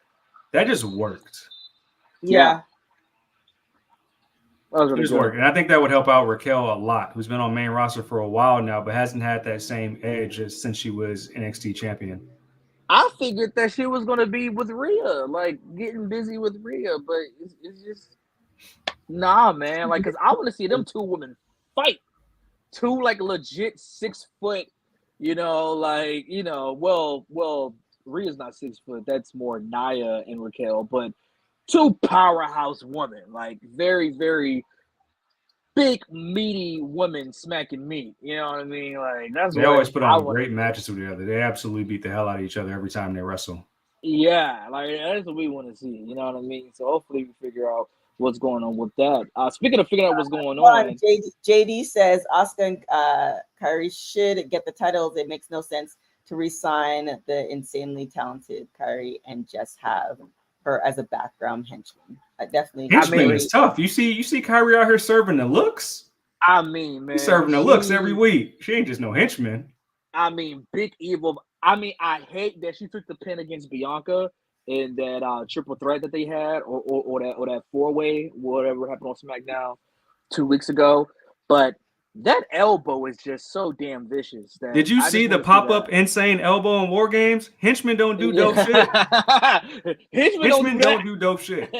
just worked. Yeah. That was really just worked. And I think that would help out Raquel a lot, who's been on main roster for a while now, but hasn't had that same edge since she was NXT champion. I figured that she was going to be with Rhea, like getting busy with Rhea, but it's just nah, man. Like, because I want to see them two women fight. Two, like, legit 6 foot, well, Rhea's not 6 foot. That's more Nia and Raquel, but two powerhouse women, like, very, very big, meaty women smacking meat. You know what I mean? Like, that's they always put on great matches together. They absolutely beat the hell out of each other every time they wrestle. Yeah, like, that's what we want to see. You know what I mean? So hopefully we figure out what's going on with that. Speaking of figuring out what's going on, JD says Asuka and Kairi should get the titles. It makes no sense to re-sign the insanely talented Kairi and just have her as a background henchman. Henchman is tough. You see Kairi out here serving the looks. I mean, man, she's serving the looks every week. She ain't just no henchman. I mean, Big Evil. I mean, I hate that she took the pin against Bianca in that triple threat that they had, or that 4-way, whatever happened on SmackDown 2 weeks ago. But that elbow is just so damn vicious. Did you see the pop-up insane elbow in War Games? Henchmen don't do dope shit. Henchmen don't do dope shit.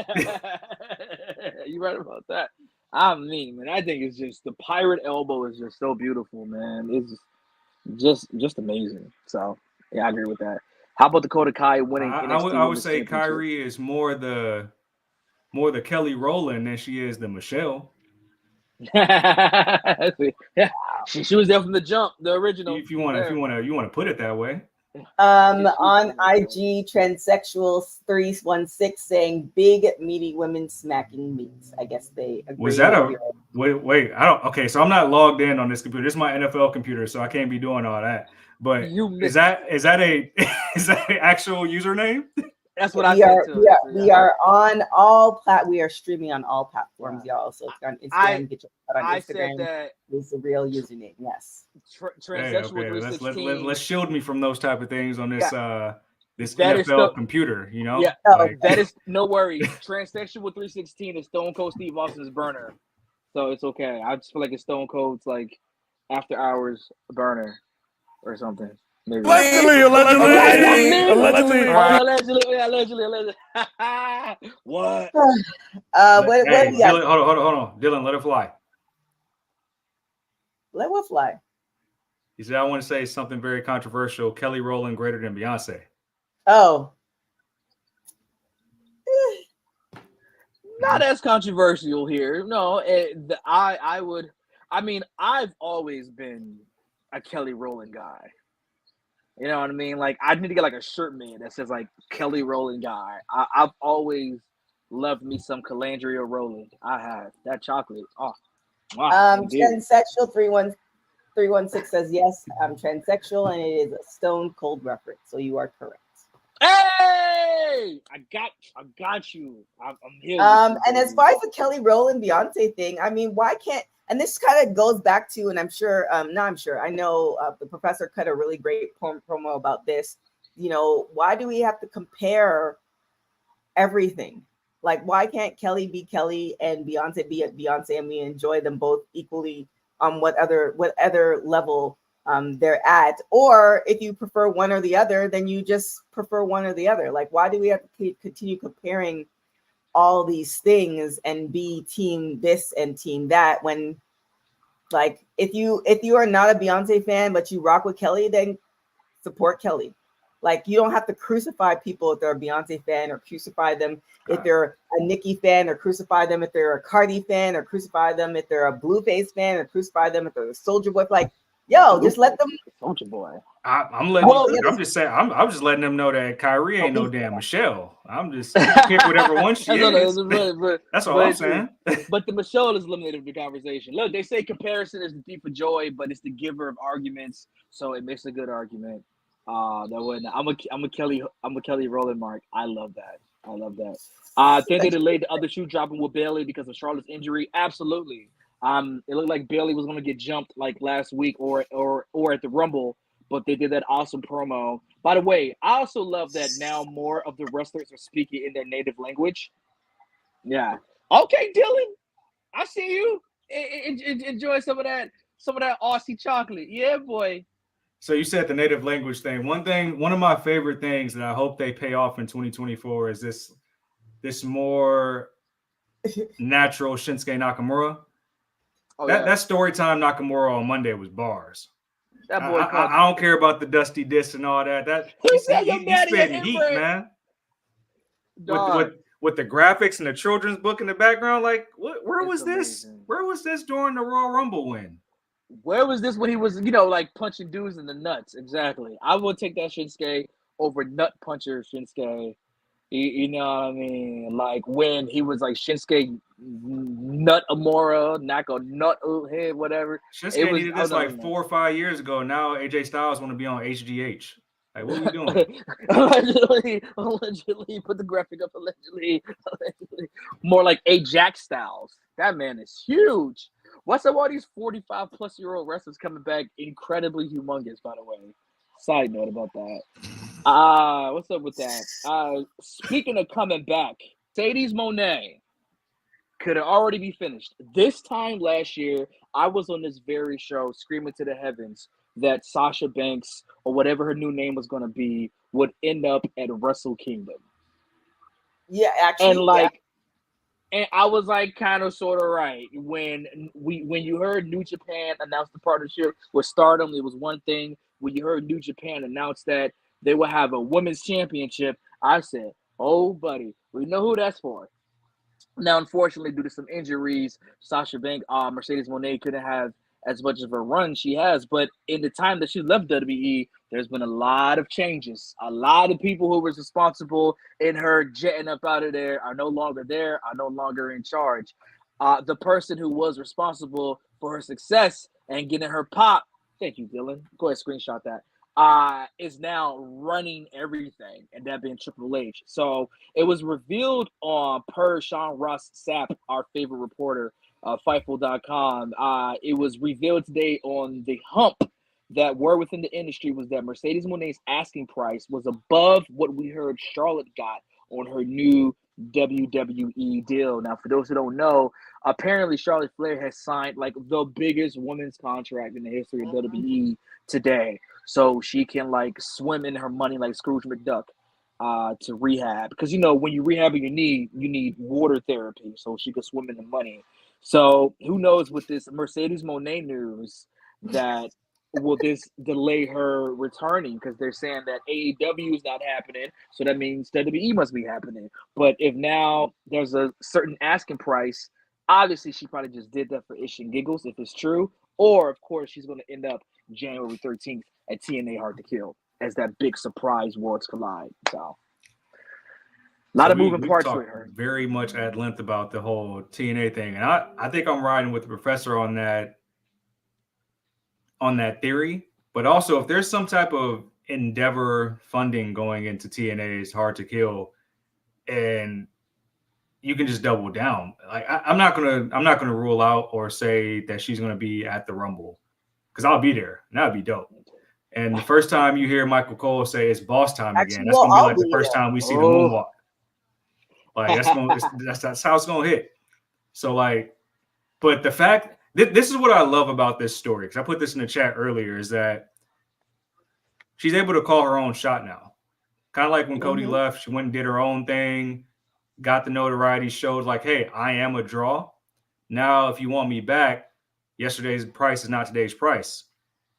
You're right about that. I mean, man, I think it's just the pirate elbow is just so beautiful, man. It's just amazing. So yeah, I agree with that. How about Dakota Kai winning? I would say Kairi is more the Kelly Rowland than she is the Michelle. Yeah, she was there from the jump, the original. If you want to put it that way. On IG, transsexual 316 saying big meaty women smacking meats. I guess they agree. Was that wait? I don't. Okay, so I'm not logged in on this computer. This is my NFL computer, so I can't be doing all that. But is that an actual username? That's what I said too. We are on all we are streaming on all platforms, y'all. So it's on Instagram. Get your on Instagram. Said that is the real username. Yes. Transsexual let's shield me from those type of things on this this NFL computer. You know. Yeah. That is no worries. Transsexual 316 is Stone Cold Steve Austin's burner, so it's okay. I just feel like it's Stone Cold's like after hours burner or something. Maybe. Allegedly. What? What? Dylan, hold on. Dylan, let it fly. Let what fly? He said, I want to say something very controversial. Kelly Rowland greater than Beyonce. Oh. Not as controversial here. No, I've always been a Kelly Rowland guy. You know what I mean? Like, I need to get like a shirt made that says like Kelly Rowland guy. I've always loved me some Calandria Rowland. I have that chocolate. Oh, wow. Transsexual 316 says yes. I'm transsexual, and it is a Stone Cold reference. So you are correct. Hey, I got you. I'm here. And as far as the Kelly Rowland Beyonce thing, I mean, why can't? And this kind of goes back to, and I know the professor cut a really great promo about this. You know, why do we have to compare everything? Like, why can't Kelly be Kelly and Beyonce be Beyonce, and we enjoy them both equally on what other level they're at? Or if you prefer one or the other, then you just prefer one or the other. Like, why do we have to continue comparing all these things and be team this and team that, when, like, if you are not a Beyonce fan but you rock with Kelly, then support Kelly. Like, you don't have to crucify people if they're a Beyonce fan, or crucify them if they're a Nicki fan, or crucify them if they're a Cardi fan, or crucify them if they're a Blueface fan, or crucify them if they're a Soldier Boy. Like, yo, just let them. Soldier Boy. I'm just saying. I'm just letting them know that Kyrie ain't no damn Michelle. I'm just pick whatever one she is. That's all I'm saying. But the Michelle is eliminated from the conversation. Look, they say comparison is the thief of joy, but it's the giver of arguments. So it makes a good argument. I'm a Kelly Rowland mark. I love that. Then they delayed the other shoe dropping with Bailey because of Charlotte's injury. Absolutely. It looked like Bailey was going to get jumped like last week or at the Rumble, but they did that awesome promo. By the way, I also love that now more of the wrestlers are speaking in their native language. Yeah. Okay, Dylan, I see you. Enjoy some of that Aussie chocolate. Yeah, boy. So you said the native language thing. One of my favorite things that I hope they pay off in 2024 is this more natural Shinsuke Nakamura. That story time Nakamura on Monday was bars. That boy, I don't care about the dusty disc and all that. He's spitting heat, man. With the graphics and the children's book in the background, like where was this? Where was this during the Royal Rumble win? Where was this when he was, like punching dudes in the nuts? Exactly. I would take that Shinsuke over nut puncher Shinsuke. You know what I mean? Like when he was like Shinsuke nut Amora, Nako nut head, whatever. Shinsuke needed this like 4 or 5 years ago. Now AJ Styles want to be on HGH. Like, what are we doing? allegedly, put the graphic up. Allegedly. More like Ajax Styles. That man is huge. What's up, all these 45-plus-year-old wrestlers coming back incredibly humongous, by the way? Side note about that. What's up with that? Speaking of coming back, Mercedes Moné could have already be finished. This time last year, I was on this very show screaming to the heavens that Sasha Banks, or whatever her new name was going to be, would end up at Wrestle Kingdom. Yeah, actually. And I was like kind of sort of right. When you heard New Japan announce the partnership with Stardom, it was one thing. When you heard New Japan announce that they will have a women's championship, I said, oh, buddy, we know who that's for. Now, unfortunately, due to some injuries, Sasha Banks, Mercedes Moné couldn't have as much of a run she has. But in the time that she left WWE, there's been a lot of changes. A lot of people who were responsible in her jetting up out of there are no longer there, are no longer in charge. The person who was responsible for her success and getting her pop, thank you, Dylan. Go ahead, screenshot that. Is now running everything, and that being Triple H. So it was revealed per Sean Ross Sapp, our favorite reporter, Fightful.com. It was revealed today on The Hump that word within the industry was that Mercedes Moné's asking price was above what we heard Charlotte got on her new WWE deal. Now, for those who don't know, apparently Charlotte Flair has signed like the biggest women's contract in the history of WWE today. So she can like swim in her money like Scrooge McDuck to rehab. Because, when you rehab your knee, you need water therapy. So she could swim in the money. So who knows with this Mercedes Moné news that will this delay her returning, because they're saying that AEW is not happening. So that means WWE must be happening. But if now there's a certain asking price, obviously she probably just did that for ish and giggles if it's true. Or, of course, she's going to end up January 13th at TNA Hard to Kill as that big surprise Worlds Collide. So a lot of moving parts with her. Very much at length about the whole TNA thing. And I think I'm riding with the professor on that theory. But also, if there's some type of Endeavor funding going into TNA's Hard to Kill, and you can just double down. Like I'm not gonna rule out or say that she's gonna be at the Rumble, because I'll be there. And that'd be dope. And the first time you hear Michael Cole say it's boss time again, that's gonna be like the first time we see the moonwalk. Like that's how it's gonna hit. So like, but the fact this is what I love about this story, because I put this in the chat earlier, is that she's able to call her own shot now. Kind of like when Cody left, she went and did her own thing, got the notoriety, showed like, hey, I am a draw. Now, if you want me back, yesterday's price is not today's price.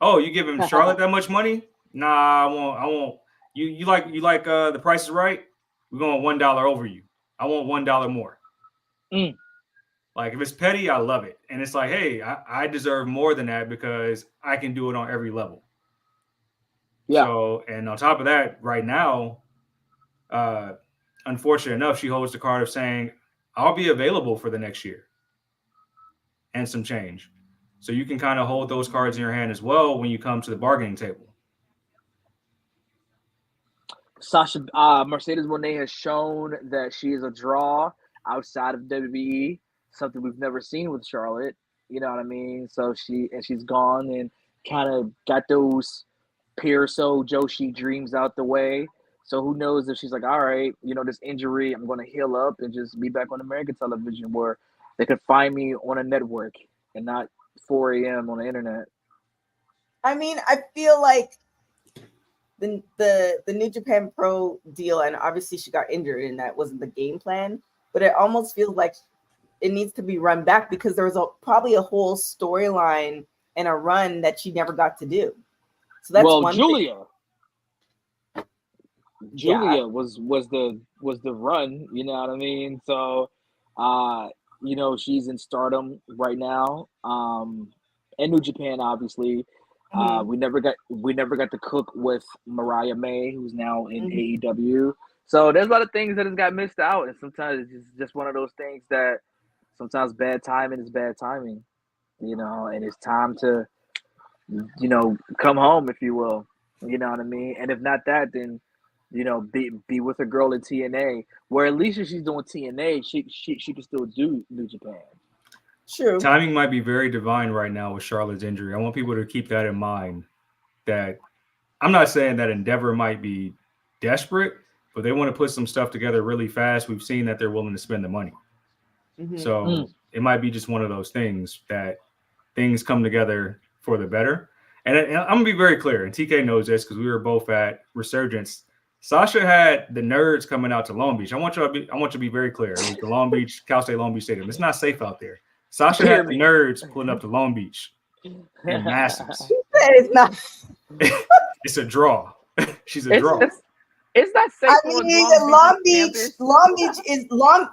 Oh, you giving Charlotte that much money? Nah, I won't You like the Price is Right? We're going $1 over you. I want $1 more. Like if it's petty, I love it. And it's like, hey, I deserve more than that because I can do it on every level. Yeah. So, and on top of that, right now, unfortunate enough, she holds the card of saying, I'll be available for the next year and some change. So you can kind of hold those cards in your hand as well when you come to the bargaining table. Mercedes Moné has shown that she is a draw outside of WWE, something we've never seen with Charlotte. You know what I mean? So she's gone and kind of got those Pearso Joshi dreams out the way. So who knows if she's like, all right, this injury, I'm going to heal up and just be back on American television where they could find me on a network and not 4 a.m. on the internet. I mean, I feel like the New Japan Pro deal, and obviously she got injured and that wasn't the game plan, but it almost feels like it needs to be run back because there was probably a whole storyline and a run that she never got to do. So that's one Julia. Thing. Julia was the run, you know what I mean? So she's in Stardom right now. And New Japan, obviously. We never got to cook with Mariah May, who's now in AEW. So there's a lot of things that has got missed out, and sometimes it's just one of those things that sometimes bad timing is bad timing, and it's time to, come home, if you will, you know what I mean? And if not that, then, be with a girl in TNA, where at least if she's doing TNA, she can still do New Japan. True. Timing might be very divine right now with Charlotte's injury. I want people to keep that in mind. That I'm not saying that Endeavor might be desperate, but they want to put some stuff together really fast. We've seen that they're willing to spend the money. So it might be just one of those things that things come together for the better. And I'm going to be very clear, and TK knows this because we were both at Resurgence. Sasha had the nerds coming out to Long Beach. I want you to be very clear. It was the Long Beach, Cal State Long Beach Stadium. It's not safe out there. Sasha had the nerds pulling up to Long Beach in masses. It's not. It's a draw. She's a draw. It's not safe. I mean,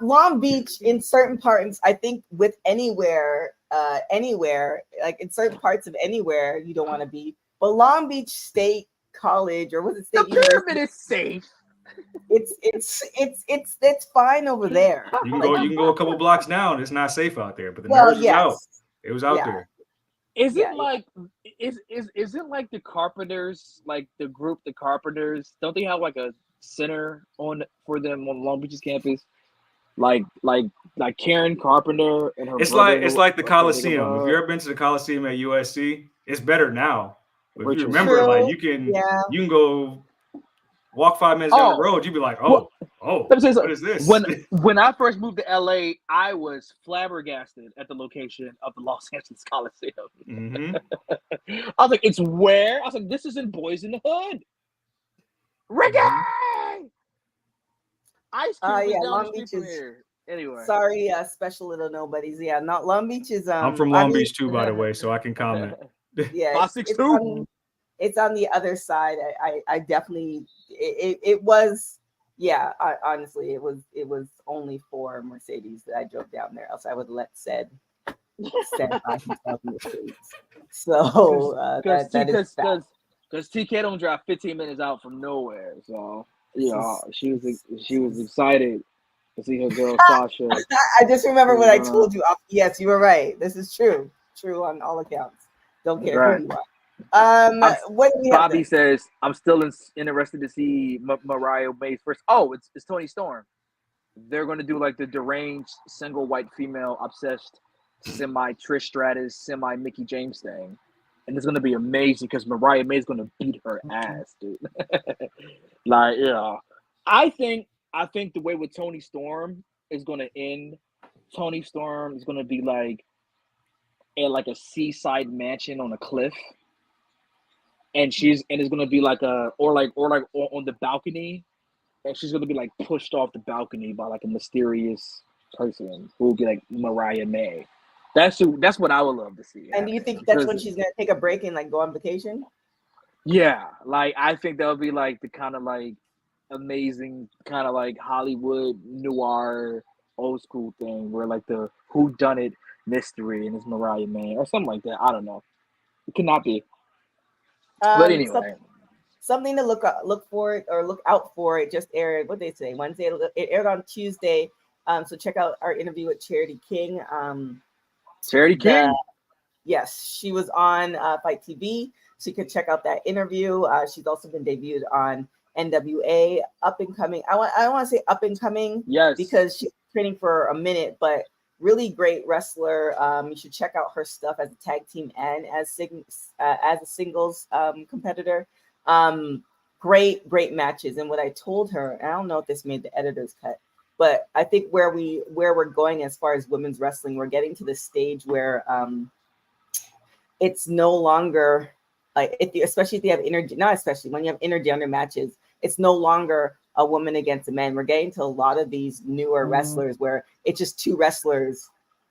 Long Beach in certain parts. I think with anywhere, like in certain parts of anywhere, you don't want to be. But Long Beach State College, or was it State University? The pyramid is safe. It's fine over there. You can go a couple blocks down. It's not safe out there, but the nerds was out. It was out there. Is it like the Carpenters, like the group the Carpenters? Don't they have like a center for them on Long Beach's campus? Like Karen Carpenter and her. It's like the Coliseum. Have you ever been to the Coliseum at USC? It's better now. But if you remember, like you can go walk 5 minutes down the road, you'd be like, what is this? When I first moved to LA, I was flabbergasted at the location of the Los Angeles Coliseum. I was like, it's where? I was like, this is in Boys in the Hood. Ricky! Ice Cube Long Beach is here. Anyway. Sorry, special little nobodies. Yeah, not Long Beach is I'm from Long Beach too, by the way, so I can comment. Yeah, it's on the other side. I definitely it was honestly it was only for Mercedes that I drove down there, else I would let said by himself in the streets. So because TK don't drive 15 minutes out from nowhere, so she was excited to see her girl Sasha. I just remember what I told you. Yes, you were right. This is true on all accounts. Don't care who you are. What do we have? Bobby says, I'm still interested to see Mariah May's first. Oh, it's Toni Storm. They're going to do like the deranged single white female obsessed semi Trish Stratus, semi Mickey James thing. And it's going to be amazing because Mariah May is going to beat her ass, dude. I think the way with Toni Storm is going to end, Toni Storm is going to be like at a seaside mansion on a cliff. And it's gonna be like or on the balcony, and she's gonna be like pushed off the balcony by like a mysterious person who will be like Mariah May. That's what I would love to see. And do you think that's when she's gonna take a break and like go on vacation? Yeah, like I think that'll be like the kind of like amazing kind of like Hollywood noir old school thing where like the who done it mystery and it's Mariah Man or something like that. I don't know. It cannot be. But Um, some, anyway. something to look for it or look out for. It just aired. What did they say? Wednesday. It aired on Tuesday. So check out our interview with Charity King. Charity The King? Yes, she was on Fight TV. So you can check out that interview. She's also been debuted on NWA, up and coming. I want to say up and coming, Yes. because she's training for a minute, but really great wrestler. You should check out her stuff as a tag team and as a singles competitor. Great matches. And what I told her, and I don't know if this made the editor's cut, but I think where we're going as far as women's wrestling, we're getting to the stage where it's no longer like especially if you have energy, not especially when you have intergender matches, it's no longer a woman against a man. We're getting to a lot of these newer wrestlers where it's just two wrestlers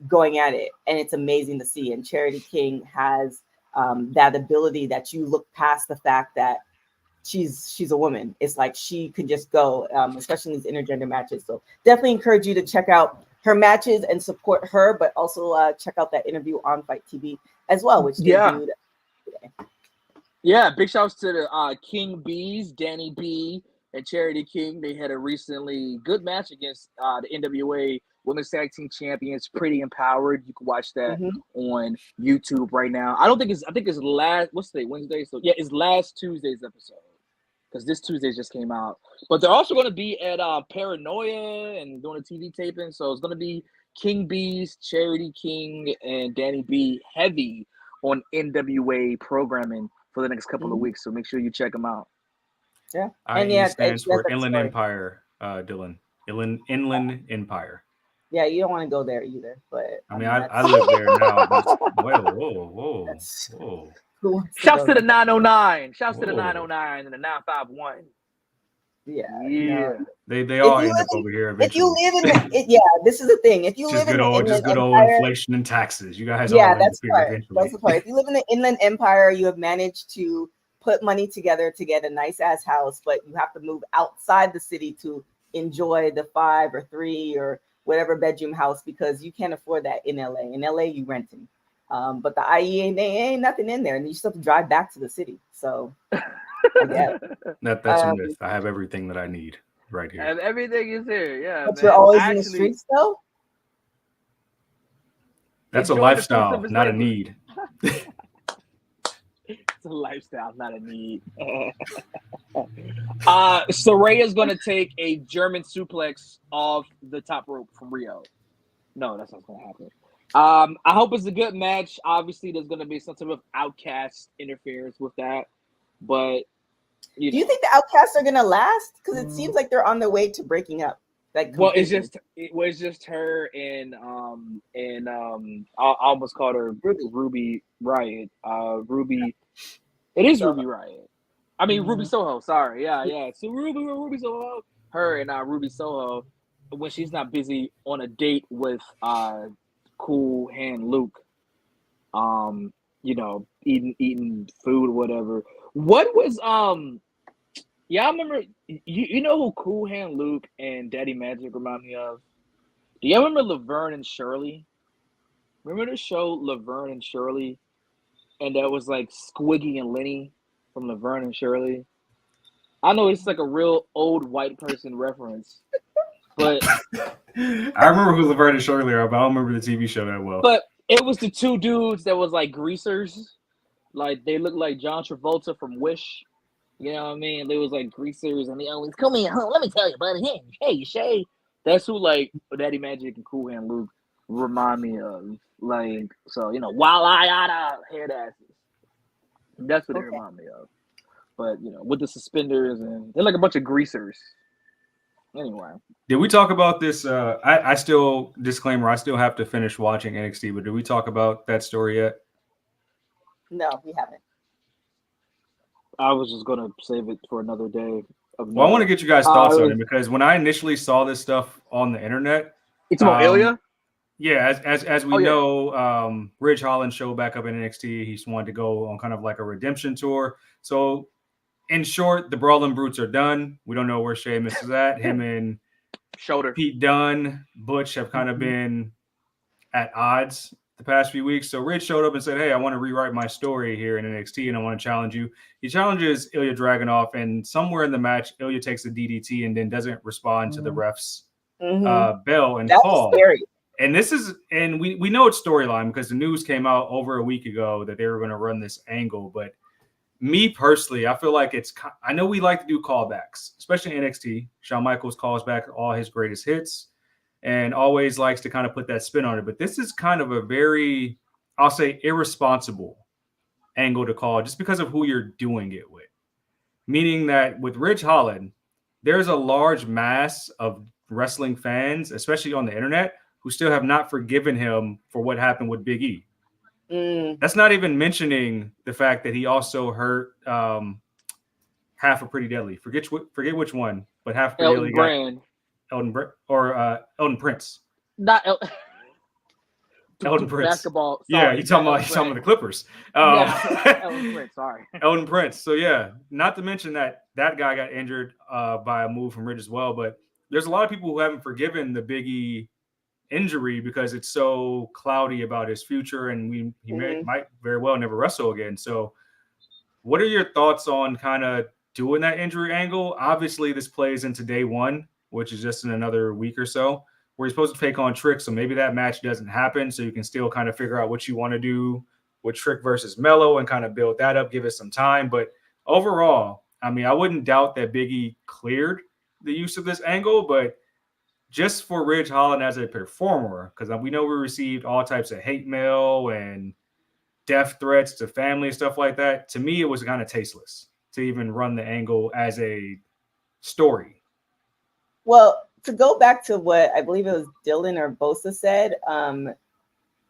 going at it, and it's amazing to see. And Charity King has that ability that you look past the fact that she's a woman. It's like she could just go, especially in these intergender matches. So definitely encourage you to check out her matches and support her, but also check out that interview on Fight TV as well, which debuted today. Yeah, big shouts to the King Bees, Danny B and Charity King. They had a recently good match against the NWA Women's Tag Team Champions, Pretty Empowered. You can watch that on YouTube right now. I think it's last, what's today, Wednesday? So yeah, it's last Tuesday's episode, because this Tuesday just came out. But they're also going to be at Paranoia and doing a TV taping. So it's going to be King Bees, Charity King, and Danny B heavy on NWA programming for the next couple of weeks. So make sure you check them out. Yeah. IE stands for Inland Empire, Dylan. Inland Empire. Yeah, you don't want to go there either. But I mean, I live there now. Whoa. Shouts to the 909. Shouts to the 909 and the 951. Yeah. No. They all end up over here eventually. If you live in this is the thing. If you live in just good old Empire, inflation and taxes. You guys that's part. That's the part. If you live in the Inland Empire, you have managed to put money together to get a nice ass house, but you have to move outside the city to enjoy the 5 or 3 or whatever bedroom house, because you can't afford that in LA. In LA, you renting. But the IE ain't nothing in there, and you still have to drive back to the city. So that's a myth. I have everything that I need right here. And everything is here, yeah. But you're always in the streets, though. That's a lifestyle, not a need. It's a lifestyle, not a need. Soraya's going to take a German suplex off the top rope from Rio. No, that's not going to happen. I hope it's a good match. Obviously, there's going to be some sort of outcast interference with that. But do you think the Outcasts are going to last? Because it seems like they're on their way to breaking up. Like, well, it's just her and I almost called her Ruby Riot. Ruby, it is Ruby Riot. I mean Ruby Soho. Sorry, yeah. So Ruby Soho, her and Ruby Soho, when she's not busy on a date with Cool Hand Luke, eating food or whatever. What was yeah, I remember. You know who Cool Hand Luke and Daddy Magic remind me of? Do you remember Laverne and Shirley? Remember the show Laverne and Shirley? And that was like Squiggy and Lenny from Laverne and Shirley. I know it's like a real old white person reference, but I remember who Laverne and Shirley are, but I don't remember the TV show that well. But it was the two dudes that was like greasers, like they looked like John Travolta from Wish. You know what I mean? They was like greasers, and they always come in. Let me tell you, buddy. Hey, Shay. That's who like Daddy Magic and Cool Hand Luke remind me of. Like, so while I head asses. That's what they remind me of. But with the suspenders, and they're like a bunch of greasers. Anyway, did we talk about this? I still disclaimer. I still have to finish watching NXT, but did we talk about that story yet? No, we haven't. I was just gonna save it for another day. Well, I want to get you guys' thoughts on it, because when I initially saw this stuff on the internet, it's about Ilya. Yeah, as we Oh, yeah. know, Ridge Holland showed back up in NXT. He's wanted to go on kind of like a redemption tour. So, in short, the Brawling Brutes are done. We don't know where Sheamus is at. Him and Shoulder. Pete Dunne, Butch have kind of been at odds the past few weeks. So Ridge showed up and said, "Hey, I want to rewrite my story here in NXT, and I want to challenge you." He challenges Ilya Dragunov, and somewhere in the match, Ilya takes a DDT and then doesn't respond to the ref's bell and That was call. scary. And this is, and we know it's storyline because the news came out over a week ago that they were going to run this angle. But me personally, I feel like I know we like to do callbacks, especially in NXT. Shawn Michaels calls back all his greatest hits and always likes to kind of put that spin on it. But this is kind of a very, I'll say, irresponsible angle to call just because of who you're doing it with. Meaning that with Ridge Holland, there's a large mass of wrestling fans, especially on the internet, who still have not forgiven him for what happened with Big E. That's not even mentioning the fact that he also hurt half a Pretty Deadly. Forget which one, but half Pretty Elton Deadly Brand. Elton Prince. Not Elton Prince. Basketball. Yeah, Sorry, you're talking about the Clippers. Elton Prince. Sorry. Elton Prince. So yeah, not to mention that guy got injured by a move from Ridge as well. But there's a lot of people who haven't forgiven the Big E injury because it's so cloudy about his future, and he might very well never wrestle again. So, what are your thoughts on kind of doing that injury angle? Obviously, this plays into day one, which is just in another week or so, where he's supposed to take on Trick. So maybe that match doesn't happen. So you can still kind of figure out what you want to do with Trick versus Mello and kind of build that up, give it some time. But overall, I mean, I wouldn't doubt that Big E cleared the use of this angle, but just for Ridge Holland as a performer, because we know we received all types of hate mail and death threats to family and stuff like that. To me, it was kind of tasteless to even run the angle as a story. Well, to go back to what I believe it was Dylan or Bosa said,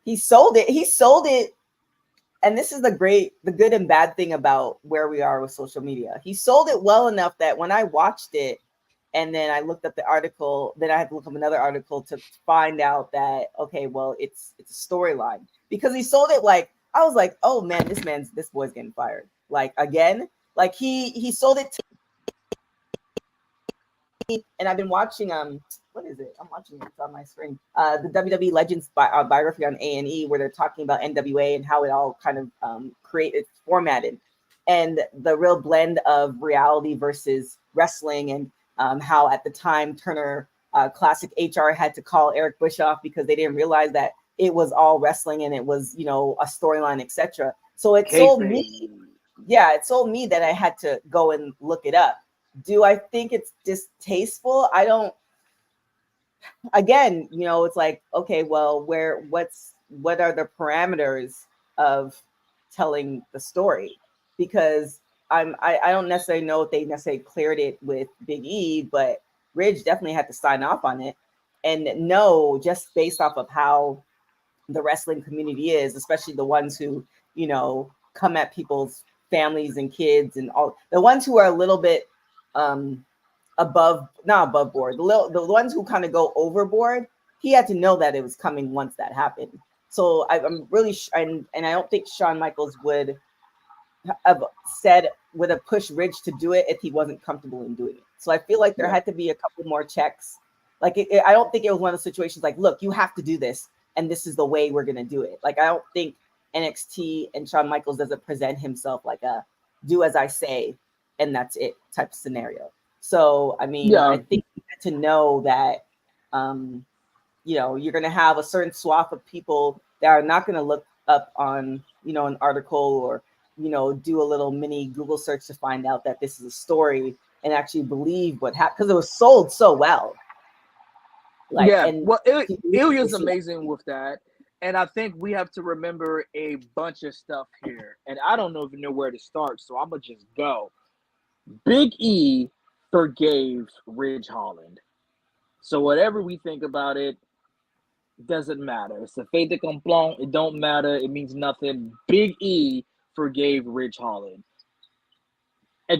he sold it. He sold it. And this is the good and bad thing about where we are with social media. He sold it well enough that when I watched it, and then I looked up the article, then I had to look up another article to find out that, okay, well, it's a storyline, because he sold it like, I was like, oh man, this boy's getting fired. Like, again, like he sold it to me. And I've been watching, what is it? I'm watching it, it's on my screen. The WWE Legends biography on A&E, where they're talking about NWA and how it all kind of it's formatted, and the real blend of reality versus wrestling, and how at the time Turner Classic HR had to call Eric Bischoff because they didn't realize that it was all wrestling and it was, a storyline, etc. So it sold me. Yeah, it sold me that I had to go and look it up. Do I think it's distasteful? I don't. Again, it's like, okay, well, what are the parameters of telling the story? Because I don't necessarily know if they necessarily cleared it with Big E, but Ridge definitely had to sign off on it. And no, just based off of how the wrestling community is, especially the ones who, come at people's families and kids, and all the ones who are a little bit not above board, the ones who kind of go overboard, he had to know that it was coming once that happened. So I'm really, and I don't think Shawn Michaels would have pushed Ridge to do it if he wasn't comfortable in doing it. So I feel like there had to be a couple more checks. Like I don't think it was one of the situations like, look, you have to do this, and this is the way we're gonna do it. Like, I don't think NXT and Shawn Michaels doesn't present himself like a do as I say and that's it type of scenario. So I mean, I think you get to know that you're gonna have a certain swath of people that are not gonna look up on an article or do a little mini Google search to find out that this is a story and actually believe what happened, because it was sold so well. Like, yeah, well, Ilya's amazing with that. And I think we have to remember a bunch of stuff here. And I don't even know where to start, so I'm going to just go. Big E forgave Ridge Holland. So whatever we think about it, doesn't matter. It's a fait accompli. It don't matter. It means nothing. Big E forgave Ridge Holland.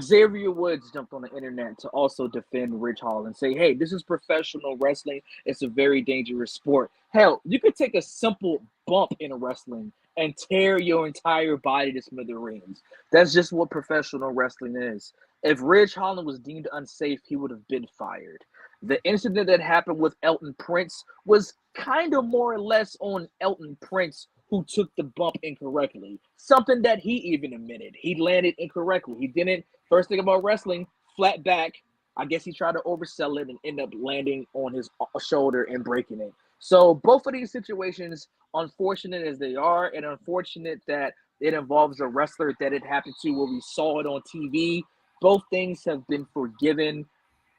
Xavier Woods jumped on the internet to also defend Ridge Hall and say, hey, this is professional wrestling. It's a very dangerous sport. Hell, you could take a simple bump in wrestling and tear your entire body to smithereens. That's just what professional wrestling is. If Ridge Holland was deemed unsafe, he would have been fired. The incident that happened with Elton Prince was kind of more or less on Elton Prince, who took the bump incorrectly. Something that he even admitted. He landed incorrectly. He didn't. First thing about wrestling, flat back. I guess he tried to oversell it and end up landing on his shoulder and breaking it. So both of these situations, unfortunate as they are, and unfortunate that it involves a wrestler that it happened to where we saw it on TV, both things have been forgiven.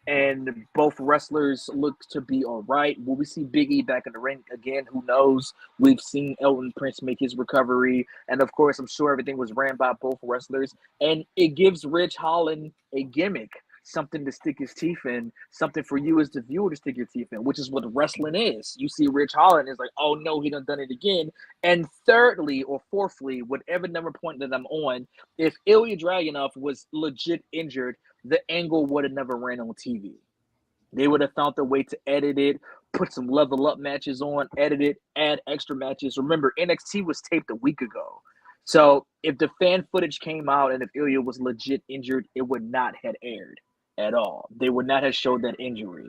And both wrestlers look to be all right. Will we see Big E back in the ring again? Who knows? We've seen Elton Prince make his recovery. And, of course, I'm sure everything was ran by both wrestlers. And it gives Ridge Holland a gimmick, something to stick his teeth in, something for you as the viewer to stick your teeth in, which is what wrestling is. You see Ridge Holland is like, oh, no, he done it again. And thirdly or fourthly, whatever number point that I'm on, if Ilya Dragunov was legit injured, the angle would have never ran on TV. They would have found a way to edit it, put some level up matches on, edit it, add extra matches. Remember, NXT was taped a week ago. So if the fan footage came out and if Ilya was legit injured, it would not have aired at all. They would not have showed that injury.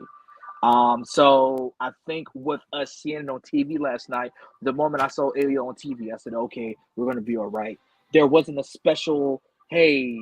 So I think with us seeing it on TV last night, the moment I saw Ilya on TV, I said, okay, we're going to be all right. There wasn't a special, hey,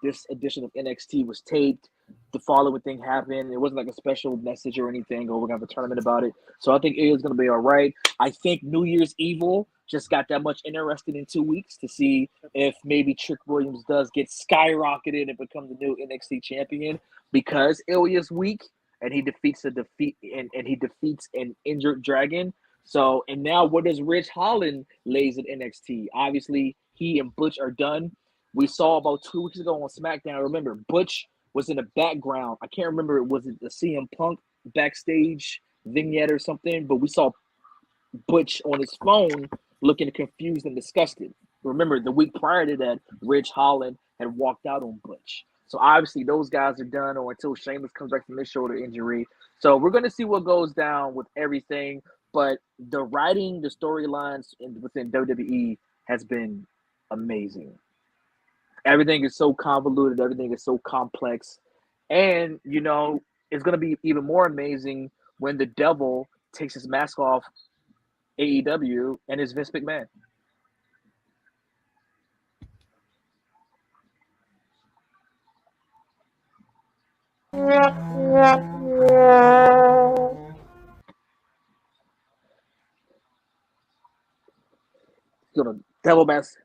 this edition of NXT was taped, the following thing happened. It wasn't like a special message or anything, or we're going to have a tournament about it. So I think Ilya's going to be all right. I think New Year's Evil just got that much interested in 2 weeks to see if maybe Trick Williams does get skyrocketed and become the new NXT champion because Ilya's weak and he defeats he defeats an injured Dragon. So, and now what does Ridge Holland lays at NXT? Obviously, he and Butch are done. We saw about 2 weeks ago on SmackDown. Remember, Butch was in the background. I can't remember, was it the CM Punk backstage vignette or something? But we saw Butch on his phone looking confused and disgusted. Remember, the week prior to that, Ridge Holland had walked out on Butch. So obviously those guys are done or until Sheamus comes back from his shoulder injury. So we're going to see what goes down with everything. But the writing, the storylines within WWE has been amazing. Everything is so convoluted. Everything is so complex. And, you know, it's going to be even more amazing when the devil takes his mask off AEW and is Vince McMahon. The devil mask.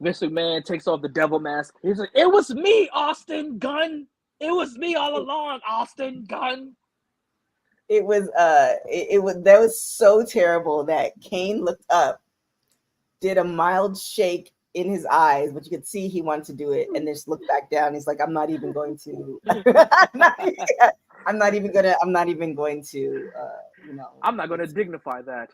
Vince McMahon takes off the devil mask. He's like, it was me, Austin Gunn. It was me all along, Austin Gunn. It was that was so terrible that Kane looked up, did a mild shake in his eyes, but you could see he wanted to do it, and then just looked back down. He's like, I'm not even going to I'm not even going to you know. I'm not gonna dignify that.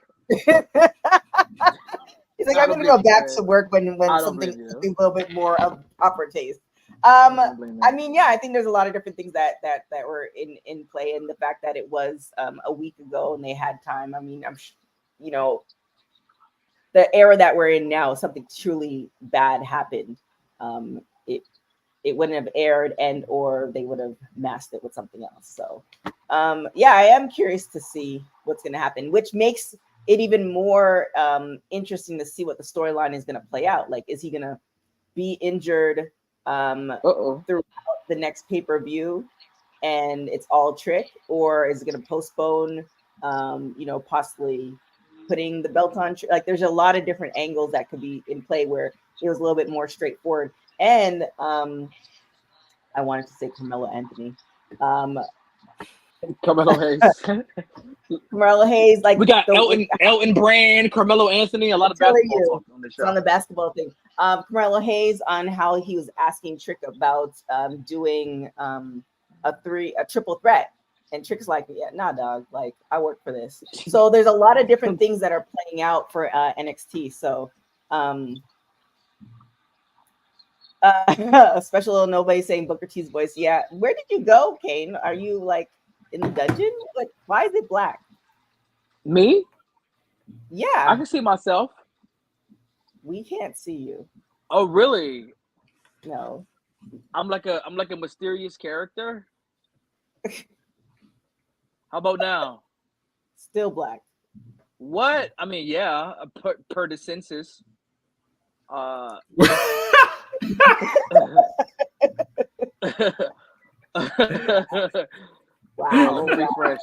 He's like, I'm gonna go back to work when something a little bit more of proper taste. I mean, yeah, I think there's a lot of different things that were in play, and the fact that it was a week ago and they had time. I mean, you know, the era that we're in now, something truly bad happened. It wouldn't have aired, and or they would have masked it with something else. So, yeah, I am curious to see what's going to happen, which makes it even more interesting to see what the storyline is going to play out. Like, is he going to be injured throughout the next pay-per-view and it's all trick, or is it going to postpone, you know, possibly putting the belt on? Like, there's a lot of different angles that could be in play where it was a little bit more straightforward. And I wanted to say Carmelo Anthony. Carmelo Hayes. Carmelo Hayes, like we got Elton Brand, Carmelo Anthony, a lot of basketball talk on the show. It's on the basketball thing. Carmelo Hayes on how he was asking Trick about doing a triple threat, and Trick's like, yeah, nah, dog, like I work for this. So there's a lot of different things that are playing out for NXT. So A special little nobody saying Booker T's voice. Yeah. Where did you go, Kane? Are you like in the dungeon? Like, why is it black? Me? I Yeah. can see myself. We can't see you. Oh, really? No. I'm like a mysterious character. How about now? Still black. What? I mean, yeah, per the census. Wow. Refresh.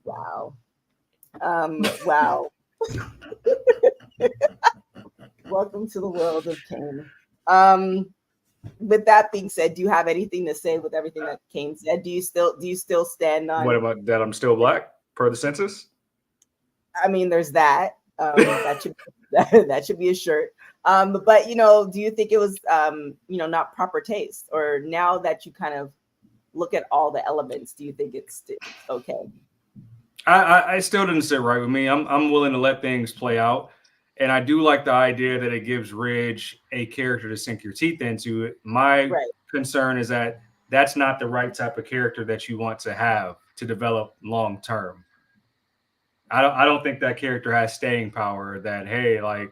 Wow. Wow. Welcome to the world of Kane. With that being said, do you have anything to say with everything that Kane said? Do you still stand on? What about that? I'm still black per the census. I mean, there's that. That should be a shirt. But do you think it was not proper taste, or now that you kind of look at all the elements, do you think it's okay? I still didn't sit right with me. I'm willing to let things play out. And I do like the idea that it gives Ridge a character to sink your teeth into. My concern is that that's not the right type of character that you want to have to develop long term. I don't think that character has staying power. That, hey, like,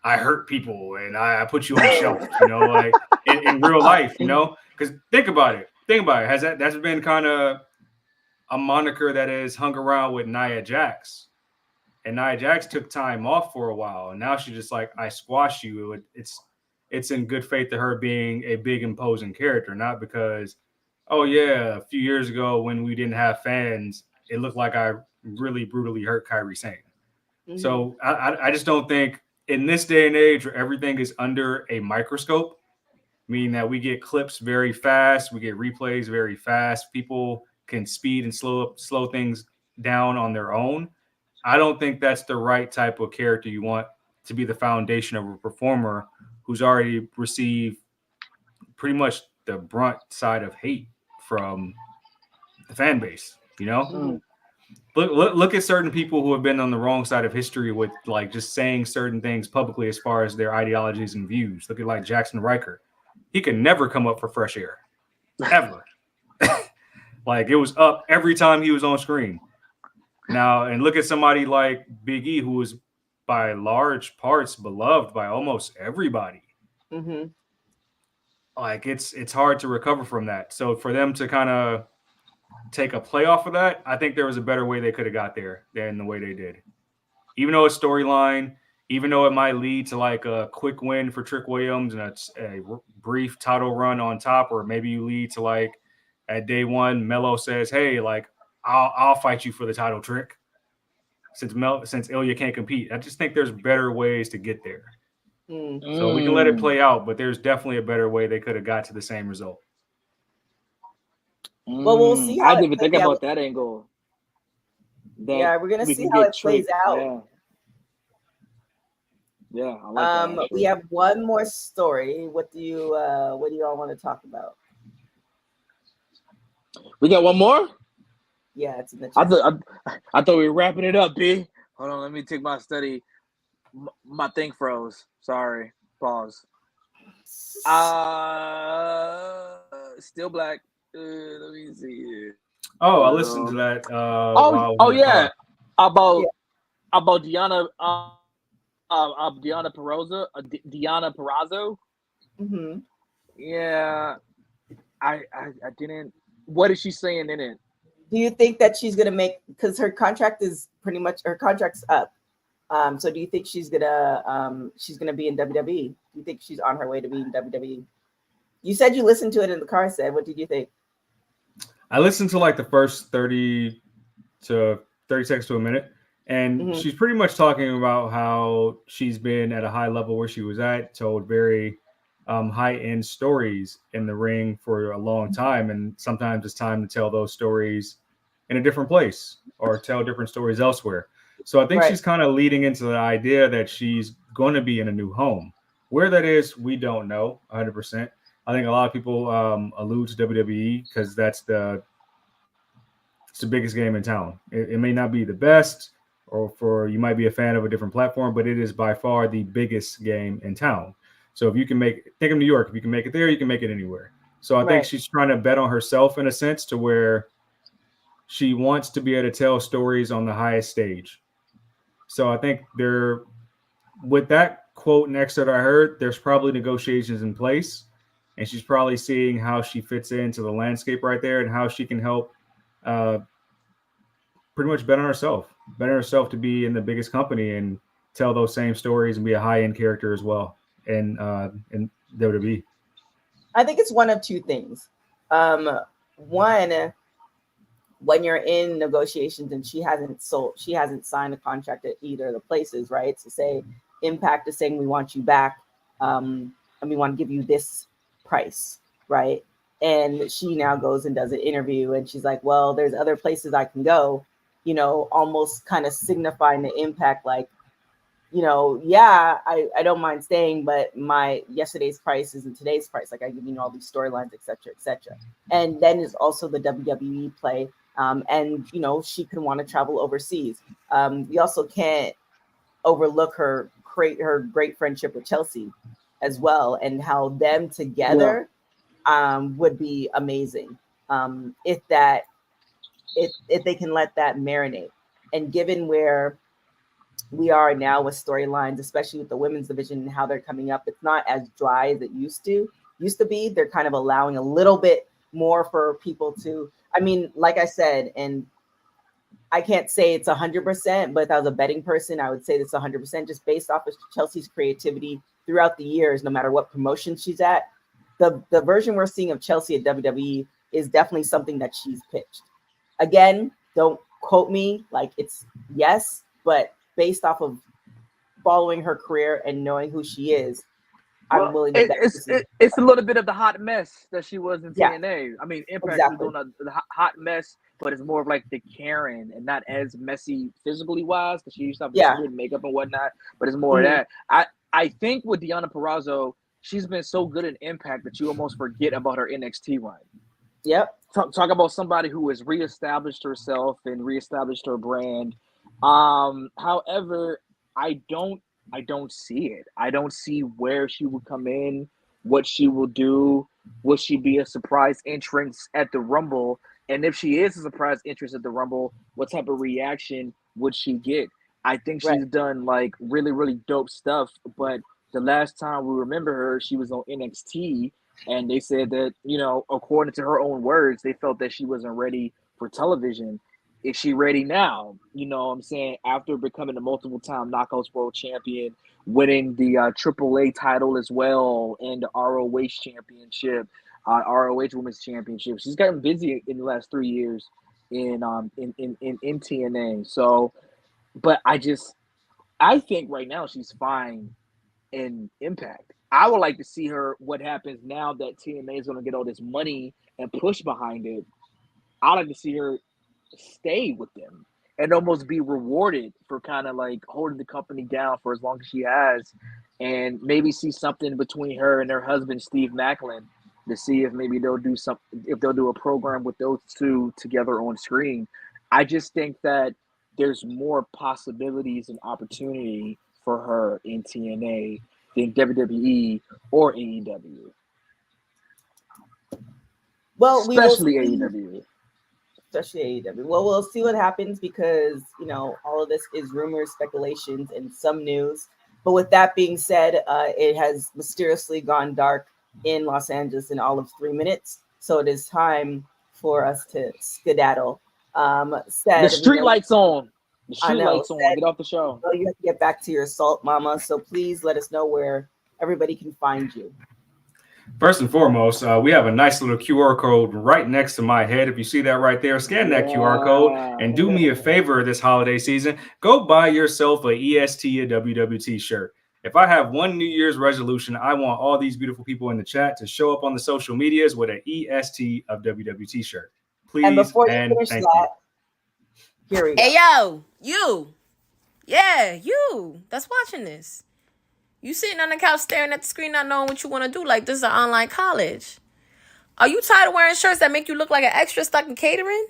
I hurt people and I put you on the shelf, like in real life, because think about it. That's been kind of a moniker that has hung around with Nia Jax. And Nia Jax took time off for a while, and now she's just like, I squash you. It's in good faith to her being a big imposing character, not because, oh yeah, a few years ago when we didn't have fans, it looked like I really brutally hurt Kairi Sane. Mm-hmm. So I just don't think in this day and age where everything is under a microscope, meaning that we get clips very fast, we get replays very fast, people can speed and slow things down on their own. I don't think that's the right type of character you want to be the foundation of a performer who's already received pretty much the brunt side of hate from the fan base, Mm-hmm. Look at certain people who have been on the wrong side of history with like just saying certain things publicly as far as their ideologies and views. Look at like Jackson Riker. He could never come up for fresh air. Ever. Like it was up every time he was on screen. Now, and look at somebody like Big E, who was by large parts beloved by almost everybody. Mm-hmm. Like it's hard to recover from that. So for them to kind of take a play off of that, I think there was a better way they could have got there than the way they did. Even though it's storyline, even though it might lead to like a quick win for Trick Williams and a brief title run on top, or maybe you lead to like at day one, Melo says, hey, like, I'll fight you for the title, Trick. Since Ilya can't compete, I just think there's better ways to get there. So we can let it play out, but there's definitely a better way they could have got to the same result. Well, we'll see. I didn't even think about that angle. We're gonna see how it plays out. Yeah, I like that. We have one more story. What do you all want to talk about? We got one more. Yeah, it's in the chat. I thought we were wrapping it up, B. Hold on, let me take my study. My thing froze. Sorry. Pause. Still black. Let me see. Oh, I listened to that. Yeah. About Diana. Diana Perazzo. Diana Perazzo. Mm-hmm. Yeah. I didn't. What is she saying in it? Do you think that she's gonna make, because her contract's up? So do you think she's gonna be in WWE? Do you think she's on her way to be in WWE? You said you listened to it in the car, Said. What did you think? I listened to like the first 30 seconds to a minute, and she's pretty much talking about how she's been at a high level where she was at, told very high-end stories in the ring for a long time, and sometimes it's time to tell those stories in a different place or tell different stories elsewhere. So I think she's kind of leading into the idea that she's going to be in a new home. Where that is, we don't know 100%. I think a lot of people allude to WWE because it's the biggest game in town. It may not be the best, or you might be a fan of a different platform, but it is by far the biggest game in town. So if you can think of New York, if you can make it there, you can make it anywhere. So I think Right. she's trying to bet on herself in a sense to where she wants to be able to tell stories on the highest stage. So I think with that quote and excerpt I heard, there's probably negotiations in place, and she's probably seeing how she fits into the landscape right there and how she can help pretty much bet on herself to be in the biggest company and tell those same stories and be a high-end character as well in WWE. I think it's one of two things. One, when you're in negotiations and she hasn't signed a contract at either of the places, right? So say Impact is saying we want you back, and we want to give you this price, right? And she now goes and does an interview, and she's like, "Well, there's other places I can go," almost kind of signifying the Impact, like, yeah, I don't mind staying, but my yesterday's price isn't today's price. Like I give all these storylines, et cetera, et cetera. And then there's also the WWE play. And she can want to travel overseas. We also can't overlook her great friendship with Chelsea as well, and how them together would be amazing. If they can let that marinate. And given where we are now with storylines, especially with the women's division and how they're coming up, it's not as dry as it used to be. They're kind of allowing a little bit more for people to, like I said, and I can't say it's 100%, but if I was a betting person, I would say it's 100% just based off of Chelsea's creativity throughout the years, no matter what promotion she's at. The version we're seeing of Chelsea at WWE is definitely something that she's pitched. Again, don't quote me like it's yes, but based off of following her career and knowing who she is, I'm willing to bet. It's a little bit of the hot mess that she was in TNA. I mean, Impact exactly. was doing the hot mess, but it's more of like the Karen and not as messy physically wise because she used to have good makeup and whatnot. But it's more of that. I think with Deonna Purrazzo, she's been so good in Impact that you almost forget about her NXT run. Yep. Talk about somebody who has reestablished herself and reestablished her brand. However, I don't see it. I don't see where she would come in, what she will do. Will she be a surprise entrance at the Rumble? And if she is a surprise entrance at the Rumble, what type of reaction would she get? I think she's done like really, really dope stuff. But the last time we remember her, she was on NXT, and they said that, according to her own words, they felt that she wasn't ready for television. Is she ready now? You know what I'm saying? After becoming a multiple-time Knockouts World Champion, winning the AAA title as well, and the ROH Championship, ROH Women's Championship. She's gotten busy in the last 3 years in TNA. So, but I think right now she's fine in Impact. I would like to see her, what happens now that TNA is going to get all this money and push behind it. I'd like to see her stay with them and almost be rewarded for kind of like holding the company down for as long as she has, and maybe see something between her and her husband Steve Macklin to see if maybe they'll do a program with those two together on screen. I just think that there's more possibilities and opportunity for her in TNA than WWE or AEW. Well, especially AEW. Especially AEW. Well, we'll see what happens because, all of this is rumors, speculations, and some news. But with that being said, it has mysteriously gone dark in Los Angeles in all of 3 minutes. So it is time for us to skedaddle. The street lights on. The street lights on. Get off the show. You have to get back to your salt, mama. So please let us know where everybody can find you. First and foremost, we have a nice little QR code right next to my head. If you see that right there, scan that QR code and do me a favor this holiday season. Go buy yourself a EST, a WWT shirt. If I have one New Year's resolution, I want all these beautiful people in the chat to show up on the social medias with an EST of WWT shirt. Please. And before you finish that, here we go. Hey, yo, you. Yeah, you that's watching this. You sitting on the couch staring at the screen not knowing what you want to do like this is an online college. Are you tired of wearing shirts that make you look like an extra stuck in catering?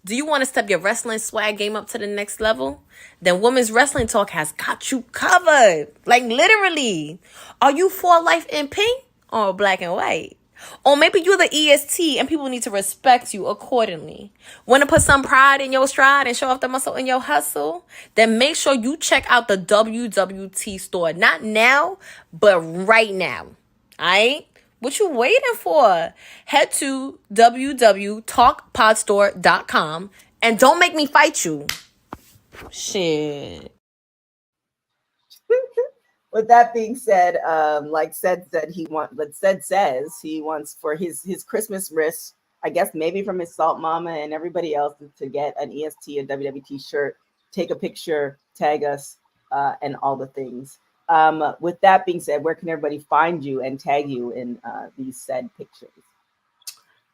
Do you want to step your wrestling swag game up to the next level? Then Women's Wrestling Talk has got you covered. Like literally. Are you for life in pink or black and white? Or maybe you're the EST and people need to respect you accordingly. Want to put some pride in your stride and show off the muscle in your hustle? Then make sure you check out the WWT store. Not now, but right now. Alright? What you waiting for? Head to www.talkpodstore.com and don't make me fight you. Shit. With that being said, like said he says he wants for his Christmas wrist, I guess maybe from his Salt Mama and everybody else, to get an EST and WWT shirt, take a picture, tag us, and all the things. With that being said, where can everybody find you and tag you in these said pictures?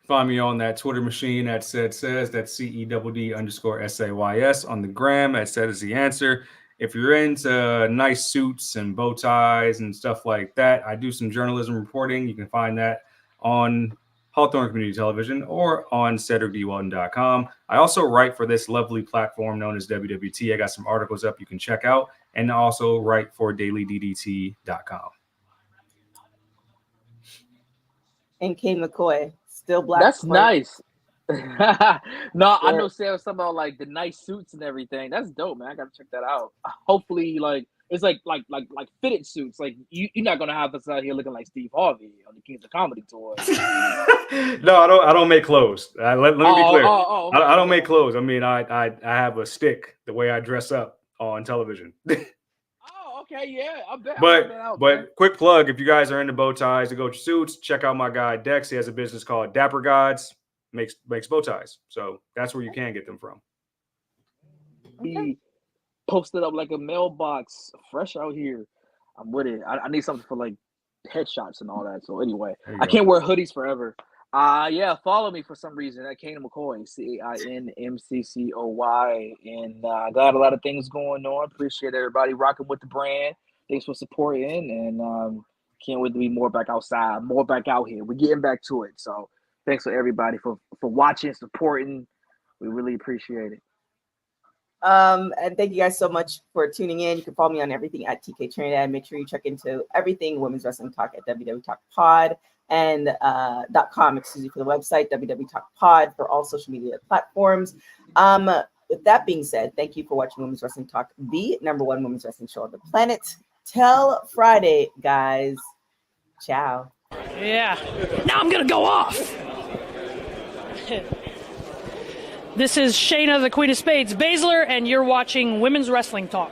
Find me on that Twitter machine at says, that's CEDD_SAYS, on the gram at said is the answer. If you're into nice suits and bow ties and stuff like that, I do some journalism reporting. You can find that on Hawthorne Community Television or on CedricDWalton.com. I also write for this lovely platform known as WWT. I got some articles up you can check out, and also write for DailyDDT.com. And Kay McCoy, still black. That's smart. nice. No, I know Sarah something about like the nice suits and everything. That's dope, man. I gotta check that out. Hopefully, like it's like fitted suits. Like you're not gonna have us out here looking like Steve Harvey on the Kings of Comedy tour. No, I don't make clothes. Let me be clear. Okay. I don't make clothes. I mean, I have a stick the way I dress up on television. Okay, yeah, I bet. But quick plug: if you guys are into bow ties and go to suits, check out my guy Dex. He has a business called Dapper Gods. Makes bow ties, so that's where you can get them from. He posted up like a mailbox, fresh out here. I'm with it. I need something for like headshots and all that. So anyway, I can't wear hoodies forever. Yeah, follow me for some reason at Kainum McCoy, CAINMCCOY, and got a lot of things going on. Appreciate everybody rocking with the brand. Thanks for supporting, and can't wait to be more back outside, more back out here. We're getting back to it. So thanks for everybody for watching, supporting. We really appreciate it. And thank you guys so much for tuning in. You can follow me on everything at TK Trinidad. Make sure you check into everything Women's Wrestling Talk at WW Talk Pod and .com, for the website, WW Talk Pod, for all social media platforms. With that being said, thank you for watching Women's Wrestling Talk, the #1 women's wrestling show on the planet. Till Friday, guys. Ciao. Yeah. Now I'm going to go off. This is Shayna, the Queen of Spades Baszler, and you're watching Women's Wrestling Talk.